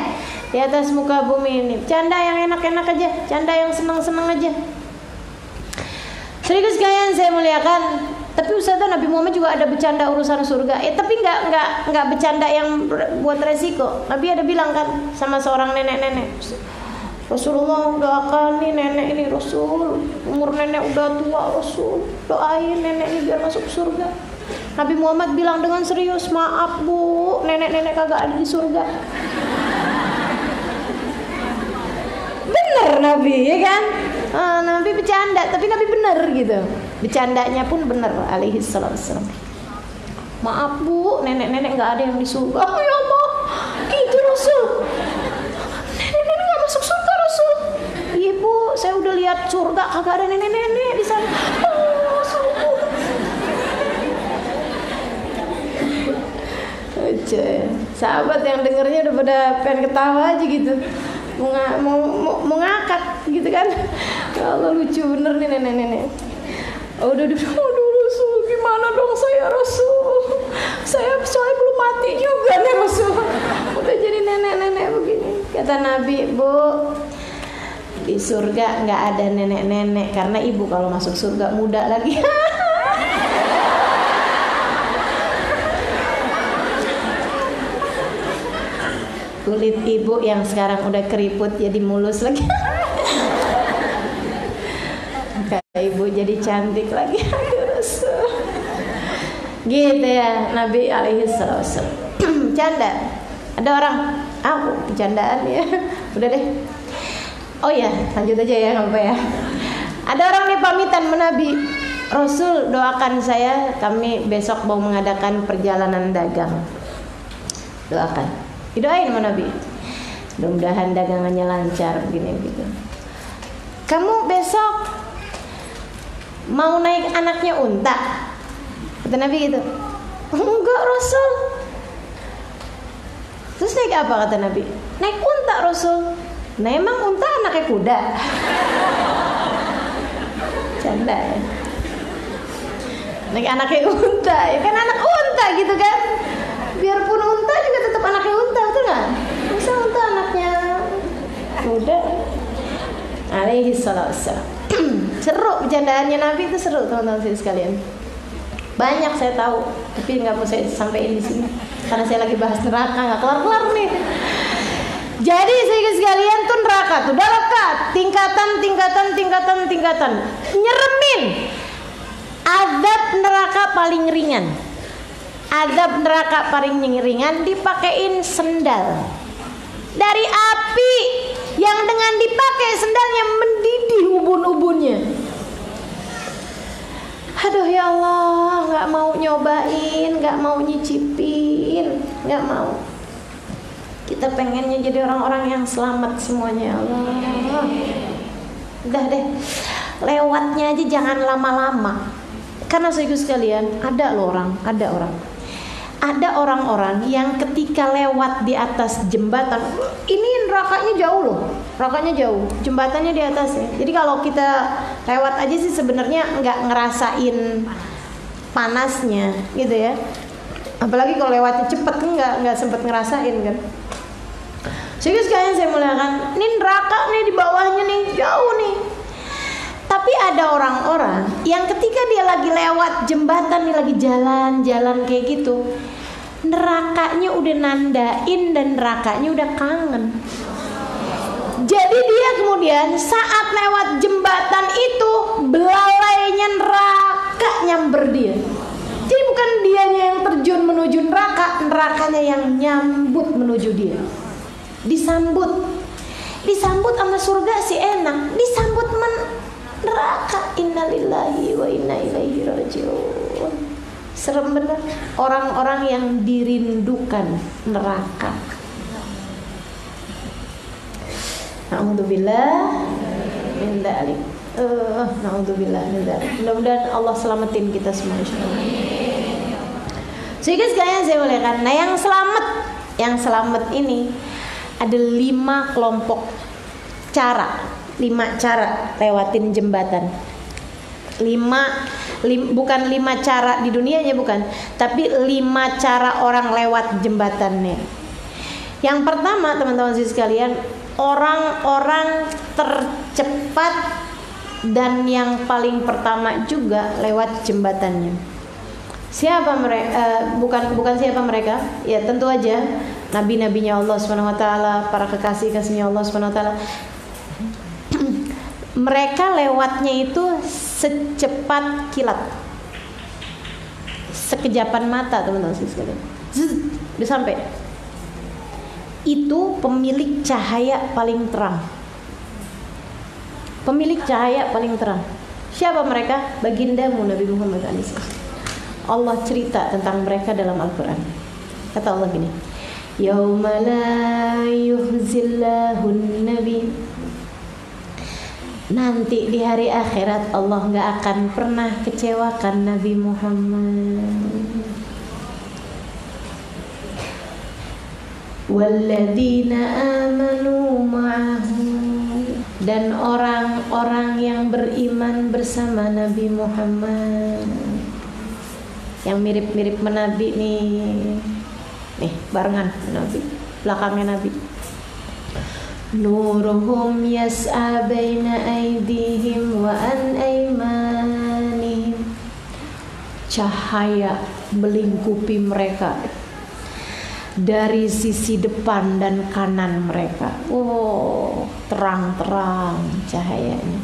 Di atas muka bumi ini, bercanda yang enak-enak aja, bercanda yang senang-senang aja. Serius sekalian saya muliakan. Tapi Ustazah, Nabi Muhammad juga ada bercanda urusan surga. Tapi nggak bercanda yang buat resiko. Nabi ada bilang kan sama seorang nenek-nenek, Rasulullah doakan nih nenek ini, Rasul, umur nenek udah tua, Rasul doain nenek ini biar masuk surga. Nabi Muhammad bilang dengan serius, maaf bu, nenek-nenek kagak ada di surga. Bener Nabi ya kan? Nabi bercanda, tapi Nabi bener gitu. Bercandanya pun bener alaihi salam. Maaf bu, nenek-nenek nggak ada yang di surga. Oh ya Allah, gitu Rasul. Nenek-nenek nggak masuk surga Rasul. Iya bu, saya udah lihat surga kagak ada nenek-nenek di sana. Oh Rasul. Sahabat yang dengernya udah pada pengen ketawa aja gitu. Mau ngakak gitu kan. Ya Allah, lucu bener nih nenek-nenek. Udah Rasul, gimana dong saya Rasul? Saya soalnya belum mati juga nih Rasul. Udah jadi nenek-nenek begini. Kata Nabi, bu, di surga nggak ada nenek-nenek karena ibu kalau masuk surga muda lagi. Kulit ibu yang sekarang udah keriput jadi mulus lagi. Ibu jadi cantik lagi. Gitu ya Nabi alaihi salam. Canda. Ada orang, bercandaan ya. Udah deh. Oh ya, lanjut aja ya, nggak apa ya. Ada orang nih pamitan menabi, Rasul doakan saya, kami besok mau mengadakan perjalanan dagang. Doakan, didoain sama Nabi. Mudah-mudahan dagangannya lancar begini gitu. Kamu besok mau naik anaknya unta? Kata Nabi gitu. Enggak Rasul. Terus naik apa kata Nabi? Naik unta Rasul. Nah emang unta anaknya kuda? Canda ya. Naik anaknya unta, ya kan anak unta gitu kan. Biarpun unta juga tetap anaknya unta, betul gak? Masa unta anaknya kuda? Alaihi salatu wassalam. Seru bercandaannya Nabi itu, seru teman-teman sekalian. Banyak saya tahu, tapi nggak mau saya sampaikan di sini karena saya lagi bahas neraka, nggak kelar-kelar nih. Jadi sekalian tuh neraka tuh udah lekat, tingkatan, nyeremin. Azab neraka paling ringan. Azab neraka paling ringan dipakein sendal dari api yang dengan dipakai sendalnya mendidih ubun-ubunnya. Aduh ya Allah, nggak mau nyobain, nggak mau nyicipin, nggak mau. Kita pengennya jadi orang-orang yang selamat semuanya, ya Allah. Udah deh, lewatnya aja jangan lama-lama. Karena saya sekalian, ada orang-orang yang ketika lewat di atas jembatan, ini nerakanya jauh loh, nerakanya jauh, jembatannya di atas ya. Jadi kalau kita lewat aja sih sebenarnya nggak ngerasain panasnya gitu ya. Apalagi kalau lewatnya cepet kan nggak sempet ngerasain kan. Jadi sekalian saya muliakan, ini neraka nih di bawahnya nih, jauh nih. Tapi ada orang-orang yang ketika dia lagi lewat jembatan nih, lagi jalan-jalan kayak gitu, nerakanya udah nandain dan nerakanya udah kangen. Jadi dia kemudian saat lewat jembatan itu, belalainya neraka nyamber dia. Jadi bukan dianya yang terjun menuju neraka, nerakanya yang nyambut menuju dia. Disambut sama surga sih enak, disambut neraka. Innalillahi wa inna ilaihi rajiun. Serem bener orang-orang yang dirindukan neraka. Na'udzubillah min dzalik. Na'udzubillah min dzalik. Mudah-mudahan Allah selamatin kita semua insyaallah. Sehingga sekalian saya muliakan. Nah, yang selamat ini ada 5 kelompok cara, 5 cara lewatin jembatan. 5 bukan 5 cara di dunianya, bukan, tapi 5 cara orang lewat jembatannya. Yang pertama teman-teman sekalian, orang-orang tercepat dan yang paling pertama juga lewat jembatannya. Siapa mereka? Bukan siapa mereka? Ya tentu aja nabi-nabinya Allah Subhanahu wa taala, para kekasih-kasihnya Allah Subhanahu wa taala. Mereka lewatnya itu secepat kilat, sekejapan mata teman-teman sekalian. Udah sampai. Itu pemilik cahaya paling terang. Pemilik cahaya paling terang. Siapa mereka? Bagindamu Nabi Muhammad SAW. Allah cerita tentang mereka dalam Al-Quran. Kata Allah gini, Yauma la yuhzillahun nabi. Nanti di hari akhirat Allah gak akan pernah kecewakan Nabi Muhammad. Walladzina amanu ma'ahu. Dan orang-orang yang beriman bersama Nabi Muhammad. Yang mirip-mirip Nabi nih barengan Nabi, belakangnya Nabi. Nuruhum yas'a baina aydihim wa an aymanihim. Cahaya melingkupi mereka dari sisi depan dan kanan mereka. Oh, terang-terang cahayanya.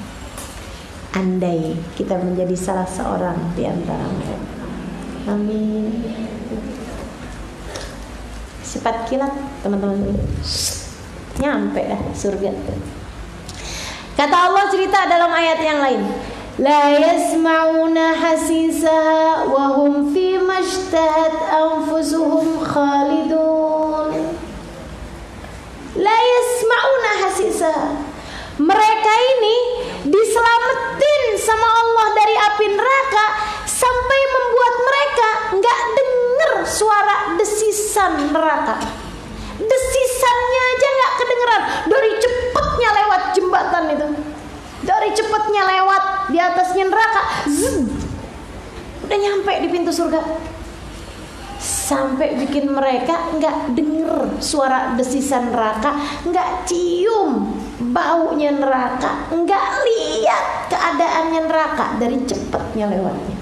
Andai kita menjadi salah seorang di antara mereka. Amin. Cepat kilat teman-teman, nyampe dah surga. Kata Allah cerita dalam ayat yang lain, la yasma'una hasisa wa hum fi mashtahat anfusuhum khalidun. neraka. Desisannya aja nggak kedengeran dari cepatnya lewat jembatan itu, dari cepatnya lewat di atasnya neraka, udah nyampe di pintu surga. Sampai bikin mereka nggak denger suara desisan neraka, nggak cium baunya neraka, nggak lihat keadaannya neraka dari cepatnya lewatnya.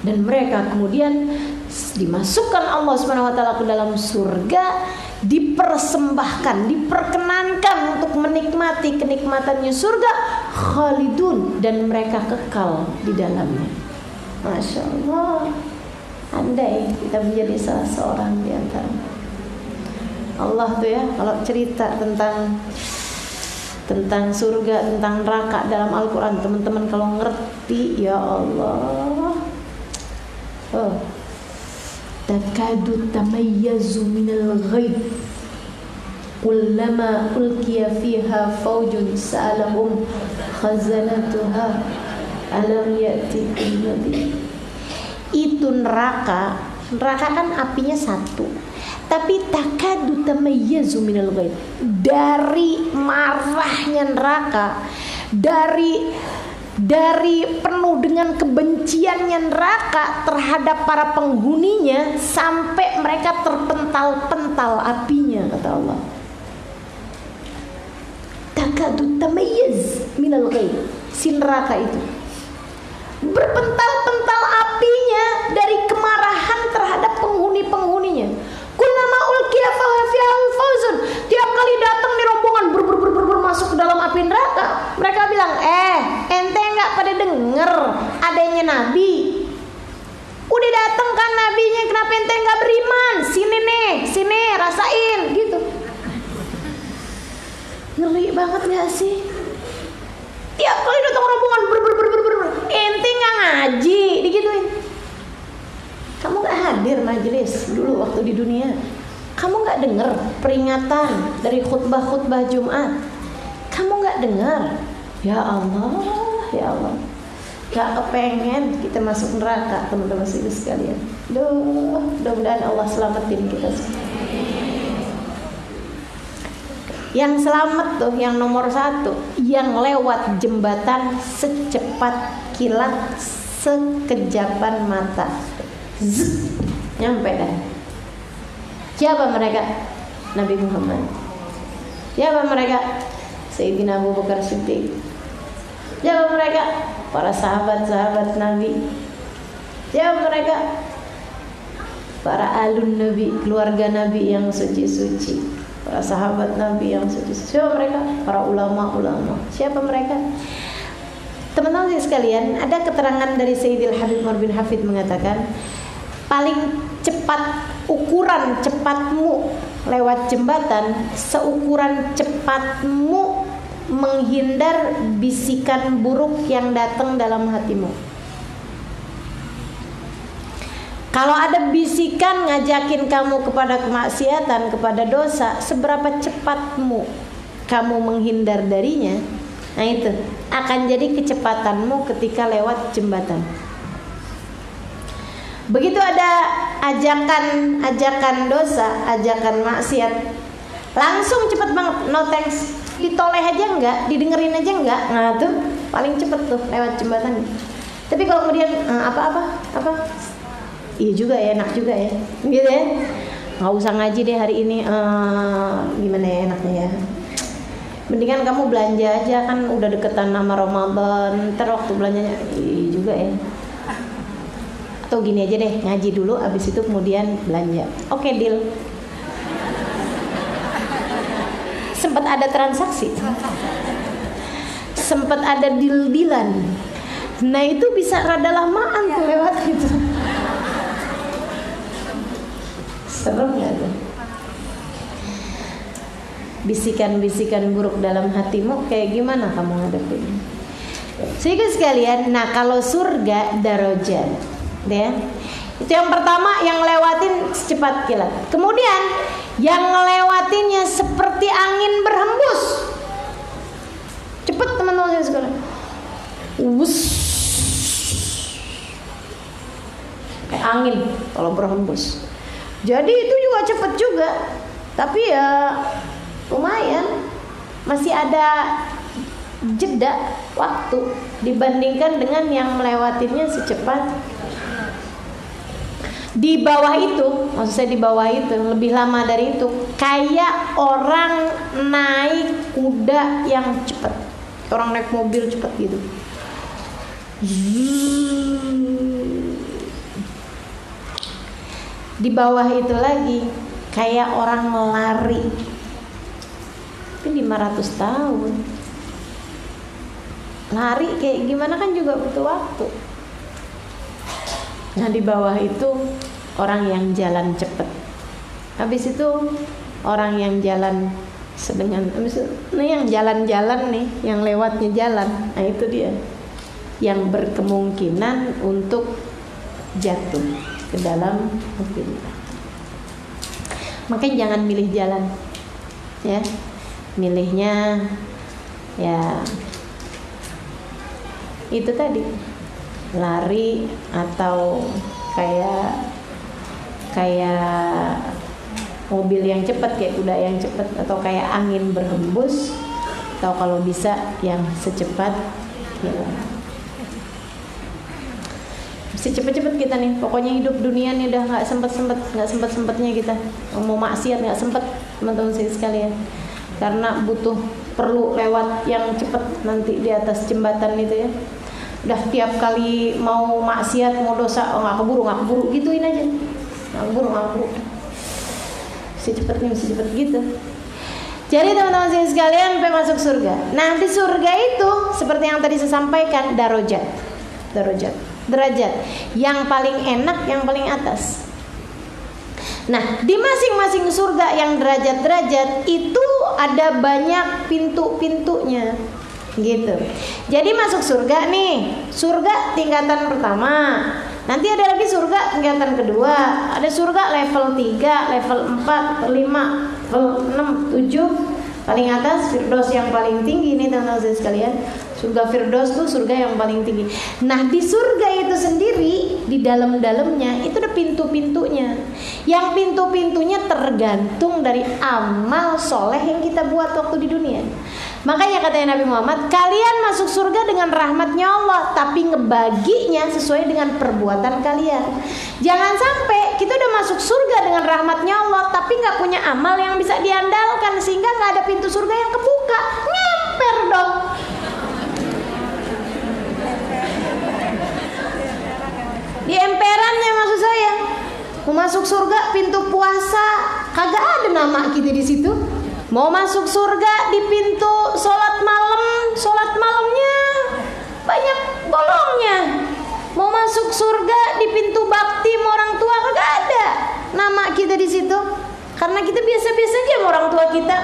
Dan mereka kemudian dimasukkan Allah Subhanahu wa taala ke dalam surga, dipersembahkan, diperkenankan untuk menikmati kenikmatannya surga, khalidun, dan mereka kekal di dalamnya. Masya Allah. Andai kita menjadi salah seorang di antara Allah tuh ya, kalau cerita tentang surga, tentang neraka dalam Al-Quran, teman-teman kalau ngerti, ya Allah, takadu tamayyazu minal ghaib kullama ulqiya fiha fawjun sa'alahum khazanatuha alam ya'tikum nadhir. Itu neraka kan apinya satu, tapi takadu tamayyazu minal ghaib, dari marahnya neraka, dari penuh dengan kebenciannya neraka terhadap para penghuninya, sampai mereka terpental-pental apinya, kata Allah. Takadu tamayyaz minal ghaib, si neraka itu berpental-pental apinya dari kemarahan terhadap penghuni-penghuninya. Kullama ulqiya fiha fawzun, tiap kali datang di rombongan masuk ke dalam api neraka, mereka bilang, ente nggak pada denger adanya nabi? Udah datang kan nabinya, kenapa ente nggak beriman? Sini rasain, gitu. Ngeri banget nggak sih? Tiap kali datang rombongan ente nggak ngaji, digituin. Kamu nggak hadir majelis dulu waktu di dunia? Kamu nggak dengar peringatan dari khutbah Jumat? Kamu nggak dengar? Ya Allah, ya Allah. Gak kepengen kita masuk neraka, teman-teman sekalian. Mudah-mudahan Allah selamatin kita semua. Yang selamat tuh yang nomor 1, yang lewat jembatan secepat kilat, sekejapan mata, nyampe dah. Siapa mereka? Nabi Muhammad. Siapa mereka? Sayyidina Abu Bakar Siddiq. Siapa mereka? Para sahabat-sahabat Nabi. Siapa mereka? Para alun Nabi, keluarga Nabi yang suci-suci, para sahabat Nabi yang suci-suci. Siapa mereka? Para ulama-ulama. Siapa mereka? Teman-teman sekalian, ada keterangan dari Sayyidil Habib Umar bin Hafid mengatakan, paling cepat, ukuran cepatmu lewat jembatan seukuran cepatmu menghindar bisikan buruk yang datang dalam hatimu. Kalau ada bisikan ngajakin kamu kepada kemaksiatan, kepada dosa, seberapa cepatmu kamu menghindar darinya, nah itu akan jadi kecepatanmu ketika lewat jembatan. Begitu ada ajakan dosa, ajakan maksiat, langsung cepet banget, no thanks, ditoleh aja enggak, didengerin aja enggak, nah tuh paling cepet tuh lewat jembatan. Tapi kalau kemudian apa, iya juga ya, enak juga ya, gitu ya, nggak usah ngaji deh hari ini, gimana ya enaknya ya, mendingan kamu belanja aja, kan udah deketan sama Ramadan, ntar waktu belanjanya, iya juga ya. Atau gini aja deh, ngaji dulu, abis itu kemudian belanja. Oke, deal. Sempat ada transaksi, sempat ada deal-dealan. Nah itu bisa rada lamaan tuh lewat gitu. Serem gak tuh? Bisikan-bisikan buruk dalam hatimu, kayak gimana kamu ngadepin? Sehingga sekalian, nah kalau surga darajat, ya. Itu yang pertama, yang lewatin secepat kilat. Kemudian yang ngelewatinnya seperti angin berhembus. Cepet teman-teman sekalian. Kayak angin kalau berhembus. Jadi itu juga cepet juga. Tapi ya lumayan, masih ada jeda waktu dibandingkan dengan yang melewatinya secepat. Di bawah itu, maksud saya di bawah itu, lebih lama dari itu, kayak orang naik kuda yang cepat, orang naik mobil cepat gitu. Di bawah itu lagi kayak orang lari, tapi 500 tahun. Lari kayak gimana kan juga butuh waktu. Nah di bawah itu orang yang jalan cepat. Habis itu orang yang jalan sedengan. Habis itu yang jalan-jalan nih, yang lewatnya jalan. Nah itu dia yang berkemungkinan untuk jatuh ke dalam mobil. Makanya jangan milih jalan, ya. Milihnya ya itu tadi, lari atau kayak mobil yang cepat, kayak kuda yang cepat, atau kayak angin berhembus, atau kalau bisa yang secepat kilat. Mesti cepet-cepet kita nih, pokoknya hidup dunia nih udah nggak sempetnya kita mau maksiat, nggak sempet teman-teman sekalian, karena perlu lewat yang cepet nanti di atas jembatan itu ya. Udah tiap kali mau maksiat, mau dosa, nggak keburu gituin aja, nggak keburu si cepet gitu. Jadi teman-teman sekalian, sampai masuk surga. Nah di surga itu seperti yang tadi saya sampaikan, derajat yang paling enak, yang paling atas. Nah di masing-masing surga yang derajat-derajat itu ada banyak pintu-pintunya gitu. Jadi masuk surga nih, surga tingkatan pertama, nanti ada lagi surga tingkatan kedua, ada surga level 3, level 4, 5, level 6, 7. Paling atas Firdaus yang paling tinggi ini teman-teman sekalian. Surga Firdaus tuh surga yang paling tinggi. Nah di surga itu sendiri, di dalam-dalamnya itu ada pintu-pintunya. Yang pintu-pintunya tergantung dari amal soleh yang kita buat waktu di dunia. Makanya katanya Nabi Muhammad, kalian masuk surga dengan rahmatnya Allah, tapi ngebaginya sesuai dengan perbuatan kalian. Jangan sampai kita udah masuk surga dengan rahmatnya Allah, tapi gak punya amal yang bisa diandalkan, sehingga gak ada pintu surga yang kebuka. Ngemper dong. Di emperannya maksud saya, mau masuk surga pintu puasa kagak ada nama kita di situ. Mau masuk surga di pintu sholat malamnya banyak bolongnya. Mau masuk surga di pintu bakti sama orang tua kagak ada nama kita di situ, karena kita biasa-biasa aja sama orang tua kita.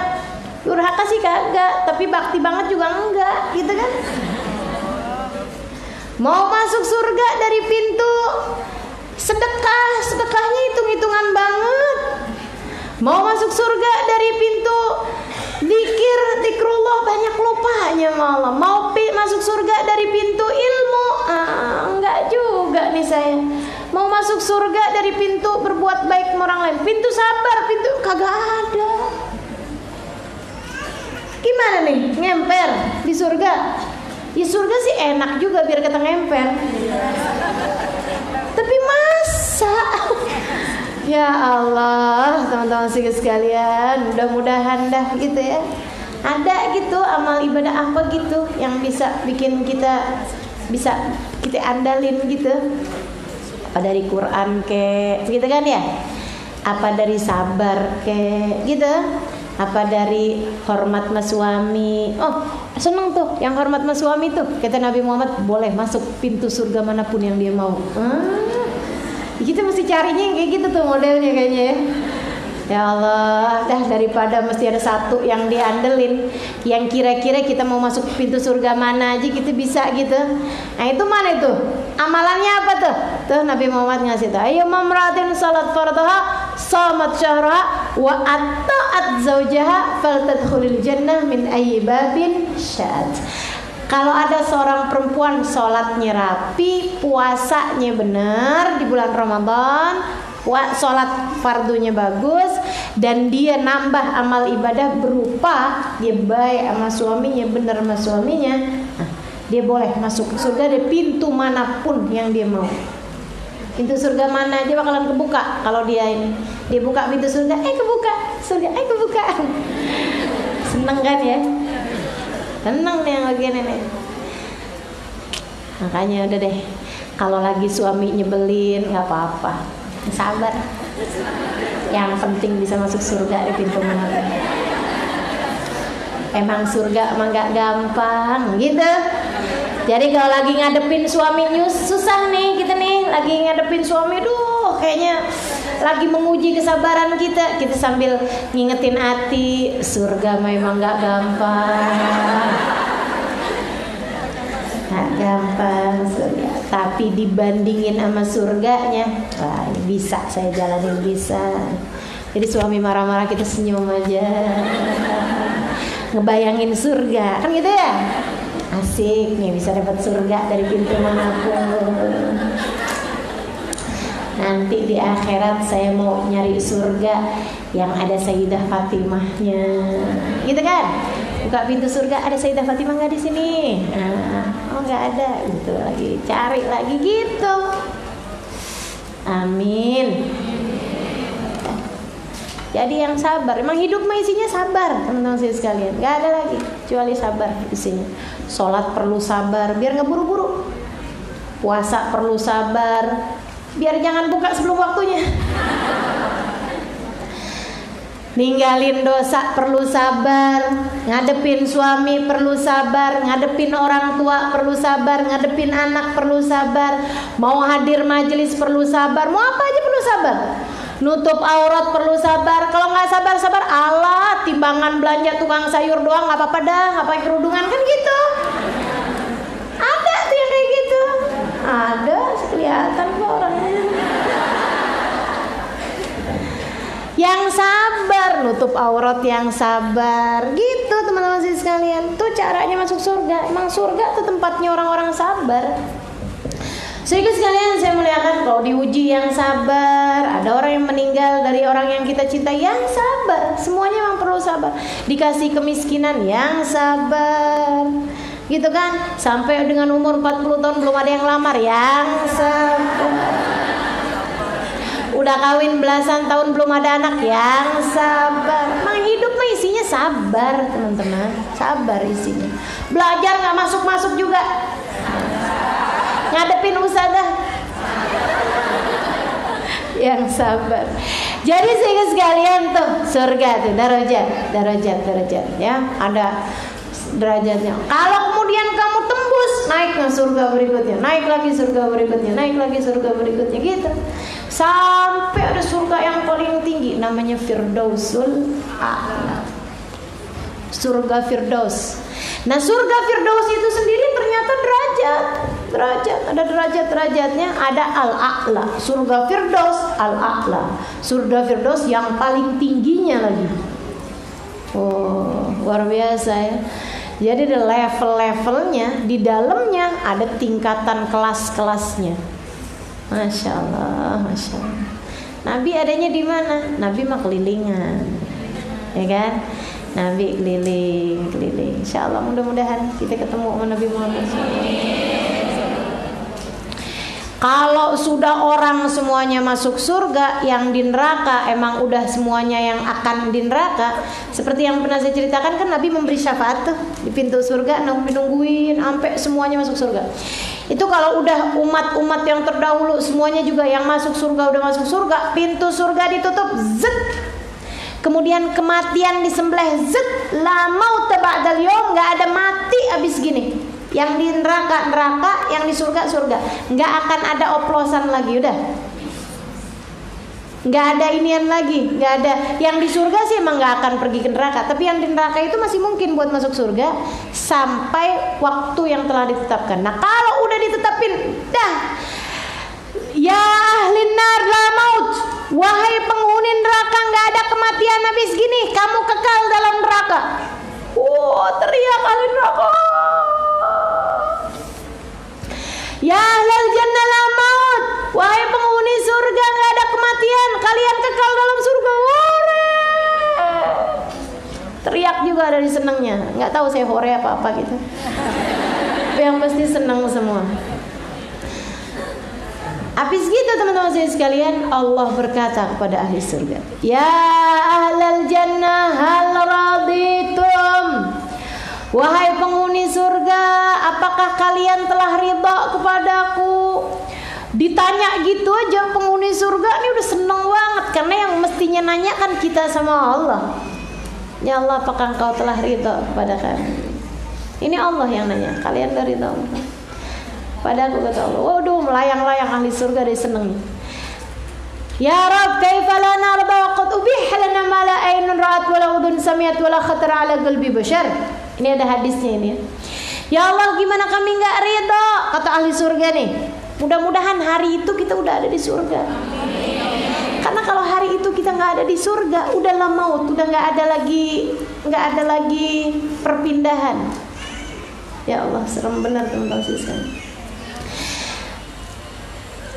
Durhaka sih kagak, tapi bakti banget juga enggak, gitu kan? Mau masuk surga dari pintu sedekahnya hitung-hitungan banget. Mau masuk surga dari pintu zikrullah banyak lupanya malah. Mau masuk surga dari pintu ilmu, enggak juga nih saya. Mau masuk surga dari pintu berbuat baik sama orang lain, pintu sabar, pintu kagak ada. Gimana nih ngemper di surga? Ya surga sih enak juga biar kata ngemper. Tapi masa ya Allah, teman-teman sekalian, mudah-mudahan dah gitu ya. Ada gitu amal ibadah apa gitu yang bisa bikin kita bisa kita andalin gitu. Apa dari Quran gitu kan ya? Apa dari sabar gitu? Apa dari hormat mas suami? Oh, seneng tuh yang hormat mas suami tuh. Kata Nabi Muhammad, boleh masuk pintu surga manapun yang dia mau. Kita mesti carinya yang kayak gitu tuh modelnya kayaknya ya. Ya Allah, daripada mesti ada satu yang diandelin, yang kira-kira kita mau masuk pintu surga mana aja kita bisa gitu. Nah itu mana itu? Amalannya apa tuh? Tuh Nabi Muhammad ngasih tuh. Ayo mamratin salat fardhaha, shamat syahraha, wa atta'at zaujaha faltadkhulil jannah min ayyi babin sya'at. Kalau ada seorang perempuan sholatnya rapi, puasanya benar di bulan Ramadan, sholat fardunya bagus, dan dia nambah amal ibadah berupa dia baik sama suaminya, benar sama suaminya, nah, dia boleh masuk surga dari pintu manapun yang dia mau. Pintu surga mana aja bakalan kebuka kalau dia buka pintu surga, kebuka surga, kebuka. Seneng kan ya? Seneng nih yang bagian ini. Makanya udah deh, kalau lagi suami nyebelin nggak apa-apa, sabar. Yang penting bisa masuk surga di pintu mana. Emang surga emang nggak gampang gitu. Jadi kalau lagi ngadepin suami susah nih, kita nih lagi ngadepin suami, kayaknya lagi menguji kesabaran kita sambil ngingetin hati, surga memang nggak gampang. Nggak gampang surga, tapi dibandingin sama surganya, wah bisa saya jalanin, bisa. Jadi suami marah-marah kita senyum aja, ngebayangin surga, kan gitu ya. Asik nih, bisa dapat surga dari pintu manapun. Nanti di akhirat saya mau nyari surga yang ada Sayyidah Fatimahnya, gitu kan? Buka pintu surga, ada Sayyidah Fatimah nggak di sini? Oh nggak ada, gitu lagi cari lagi gitu. Amin. Jadi yang sabar, emang hidup mah isinya sabar, teman-teman saya sekalian. Gak ada lagi kecuali sabar isinya. Sholat perlu sabar, biar nggak buru-buru. Puasa perlu sabar, biar jangan buka sebelum waktunya. Ninggalin dosa perlu sabar, ngadepin suami perlu sabar, ngadepin orang tua perlu sabar, ngadepin anak perlu sabar, mau hadir majelis perlu sabar, mau apa aja perlu sabar. Nutup aurat perlu sabar. Kalau nggak sabar, Allah timbangan belanja tukang sayur doang nggak apa-apa dah, nggak pakai kerudungan kan gitu. Ada tuh yang kayak gitu. Ada, kelihatan kok orangnya. Yang sabar, nutup aurat yang sabar, gitu teman-teman sekalian. Tuh caranya masuk surga. Emang surga tuh tempatnya orang-orang sabar. Sehingga sekalian saya muliakan, kalau diuji yang sabar, ada orang yang meninggal dari orang yang kita cintai yang sabar, semuanya memang perlu sabar. Dikasih kemiskinan yang sabar, gitu kan? Sampai dengan umur 40 tahun belum ada yang lamar yang sabar. Udah kawin belasan tahun belum ada anak yang sabar. Memang hidup mah isinya sabar teman-teman, sabar isinya. Belajar nggak masuk-masuk juga, ngadepin ustadzah yang sabar. Jadi sehingga sekalian tuh surga tuh derajat ya, ada derajatnya. Kalau kemudian kamu tembus, naik ke surga berikutnya, naik lagi surga berikutnya, naik lagi surga berikutnya gitu, sampai ada surga yang paling tinggi namanya Firdausul A'la, surga Firdaus. Nah surga Firdaus itu sendiri ternyata derajat, ada derajat-derajatnya, ada Al-A'la, surga Firdaus Al-A'la, surga Firdaus yang paling tingginya lagi. Oh luar biasa ya. Jadi ada level-levelnya, di dalamnya ada tingkatan kelas-kelasnya. Masya Allah, Masya Allah. Nabi adanya di mana? Nabi mah kelilingan, ya kan? Nabi keliling. Insya Allah mudah-mudahan kita ketemu sama Nabi Muhammad SAW. Kalau sudah orang semuanya masuk surga, yang di neraka emang udah semuanya yang akan di neraka. Seperti yang pernah saya ceritakan kan, Nabi memberi syafaat tuh di pintu surga, nungguin sampai semuanya masuk surga. Itu kalau udah umat-umat yang terdahulu semuanya juga yang masuk surga, udah masuk surga, pintu surga ditutup, zet. Kemudian kematian disembelih, zet. La mauta ba'dal yaum, nggak ada mati abis gini. Yang di neraka, yang di surga, nggak akan ada oplosan lagi, udah nggak ada inian lagi, nggak ada. Yang di surga sih emang nggak akan pergi ke neraka, tapi yang di neraka itu masih mungkin buat masuk surga sampai waktu yang telah ditetapkan. Nah kalau udah ditetapin, dah ya ahlin nar la maut, wahai penghuni neraka, nggak ada kematian habis gini, kamu kekal dalam neraka. Teriak ahli neraka. Ya ahlal jannah la maut, wahai penghuni surga, nggak ada kematian. dari senangnya. Nggak tahu saya hore apa gitu. Tapi yang pasti senang semua. Habis gitu teman-teman saya sekalian, Allah berkata kepada ahli surga, ya ahlal jannah hal raditum, wahai penghuni surga, apakah kalian telah ridha kepadaku? Ditanya gitu aja penghuni surga ini udah seneng banget, karena yang mestinya nanya kan kita sama Allah. Ya Allah, apakah engkau telah ridha kepada kami? Ini Allah yang nanya, kalian udah ridha pada aku, kata Allah. Waduh, melayang-layang ahli surga dari senengnya. Ya Rabb, kaifa la narda wa qad ubih lana ma la aynun ra'at wa la udhun sami'at wa la khatara ala qalbi bashar. Ini ada hadisnya ini. Ya Allah, gimana kami enggak ridha? Kata ahli surga nih. Mudah-mudahan hari itu kita udah ada di surga. Karena kalau hari itu kita nggak ada di surga, udahlah maut, udah nggak ada lagi perpindahan. Ya Allah, serem benar teman-teman sekalian.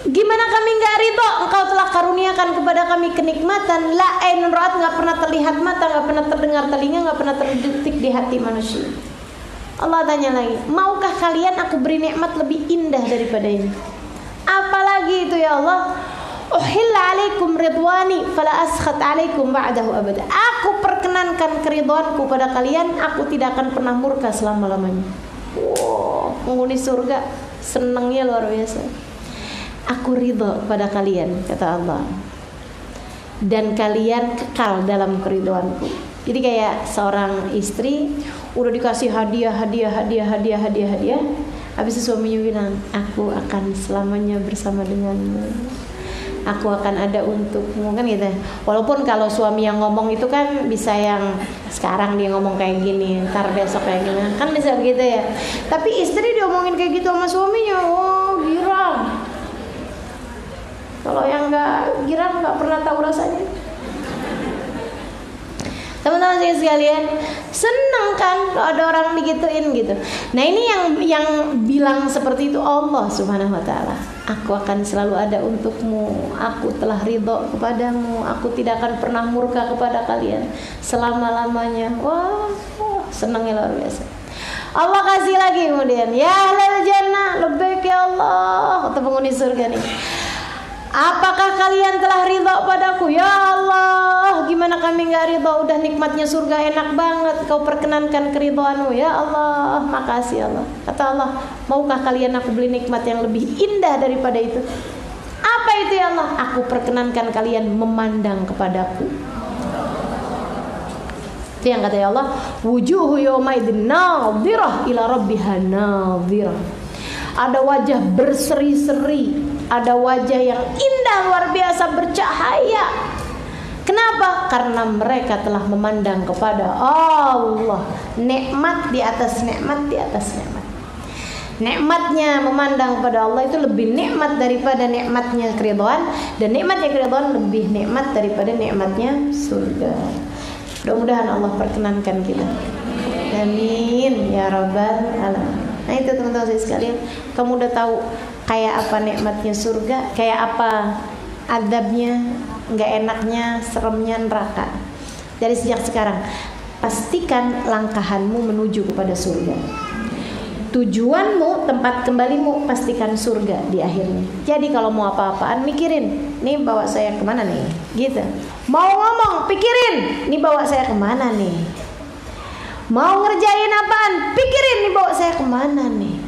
Gimana kami nggak ridho? Engkau telah karuniakan kepada kami kenikmatan la ainun ra'at, nggak pernah terlihat mata, nggak pernah terdengar telinga, nggak pernah terdetik di hati manusia. Allah tanya lagi, maukah kalian aku beri nikmat lebih indah daripada ini? Apalagi itu ya Allah? Uhilla alaikum ridwani fala askhat alaikum ba'dahu abada. Aku perkenankan keridhaanku pada kalian, aku tidak akan pernah murka selama-lamanya. Wow, penghuni surga senangnya luar biasa. Aku ridho pada kalian, kata Allah, dan kalian kekal dalam keridhoanku. Jadi kayak seorang istri udah dikasih hadiah, habis itu suaminya bilang, aku akan selamanya bersama denganmu, aku akan ada untukmu, kan gitu. Walaupun kalau suami yang ngomong itu kan bisa yang sekarang dia ngomong kayak gini, ntar besok kayak gini, kan bisa begitu ya. Tapi istri diomongin kayak gitu sama suaminya, wow, girang. Kalau yang nggak girang nggak pernah tahu rasanya. Teman-teman saya sekalian, senang kan kalau ada orang digituin gitu. Nah ini yang bilang seperti itu Allah Subhanahu Wa Taala. Aku akan selalu ada untukmu. Aku telah ridho kepadamu. Aku tidak akan pernah murka kepada kalian selama-lamanya. Wah, senangnya luar biasa. Allah kasih lagi kemudian, ya ahlal jannah, labbaik ya Allah, kata penghuni surga nih. Apakah kalian telah ridha padaku? Ya Allah, gimana kami enggak ridha? Udah nikmatnya surga enak banget, kau perkenankan keridhaanmu. Ya Allah, makasih Allah. Kata Allah, maukah kalian aku beli nikmat yang lebih indah daripada itu? Apa itu ya Allah? Aku perkenankan kalian memandang kepadaku. Itu yang kata ya Allah, wujuhu yawmaidin nadhirah ila rabbiha nadhirah. Ada wajah berseri-seri, ada wajah yang indah luar biasa bercahaya. Kenapa? Karena mereka telah memandang kepada Allah. Nikmat di atas nikmat di atas nikmat. Nikmatnya memandang kepada Allah itu lebih nikmat daripada nikmatnya keridhaan, dan nikmatnya keridhaan lebih nikmat daripada nikmatnya surga. Mudah-mudahan Allah perkenankan kita. Amin ya rabbal alamin. Nah itu teman-teman saya sekalian, kamu udah tahu kayak apa nikmatnya surga, kayak apa adabnya, nggak enaknya, seremnya neraka. Dari sejak sekarang, pastikan langkahanmu menuju kepada surga. Tujuanmu, tempat kembalimu, pastikan surga di akhirnya. Jadi kalau mau apa-apaan, mikirin, nih bawa saya kemana nih, gitu. Mau ngomong, pikirin, nih bawa saya kemana nih. Mau ngerjain apaan, pikirin, nih bawa saya kemana nih.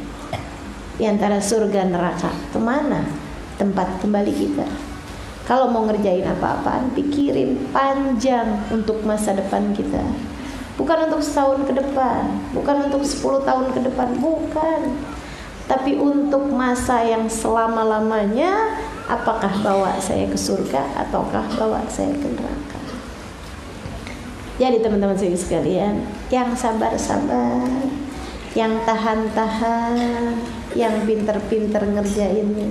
Di antara surga neraka, kemana tempat kembali kita. Kalau mau ngerjain apa-apaan, pikirin panjang untuk masa depan kita. Bukan untuk setahun ke depan, bukan untuk 10 tahun ke depan, bukan. Tapi untuk masa yang selama-lamanya, apakah bawa saya ke surga ataukah bawa saya ke neraka. Jadi teman-teman saya sekalian, yang sabar-sabar, yang tahan-tahan, yang pinter-pinter ngerjainnya.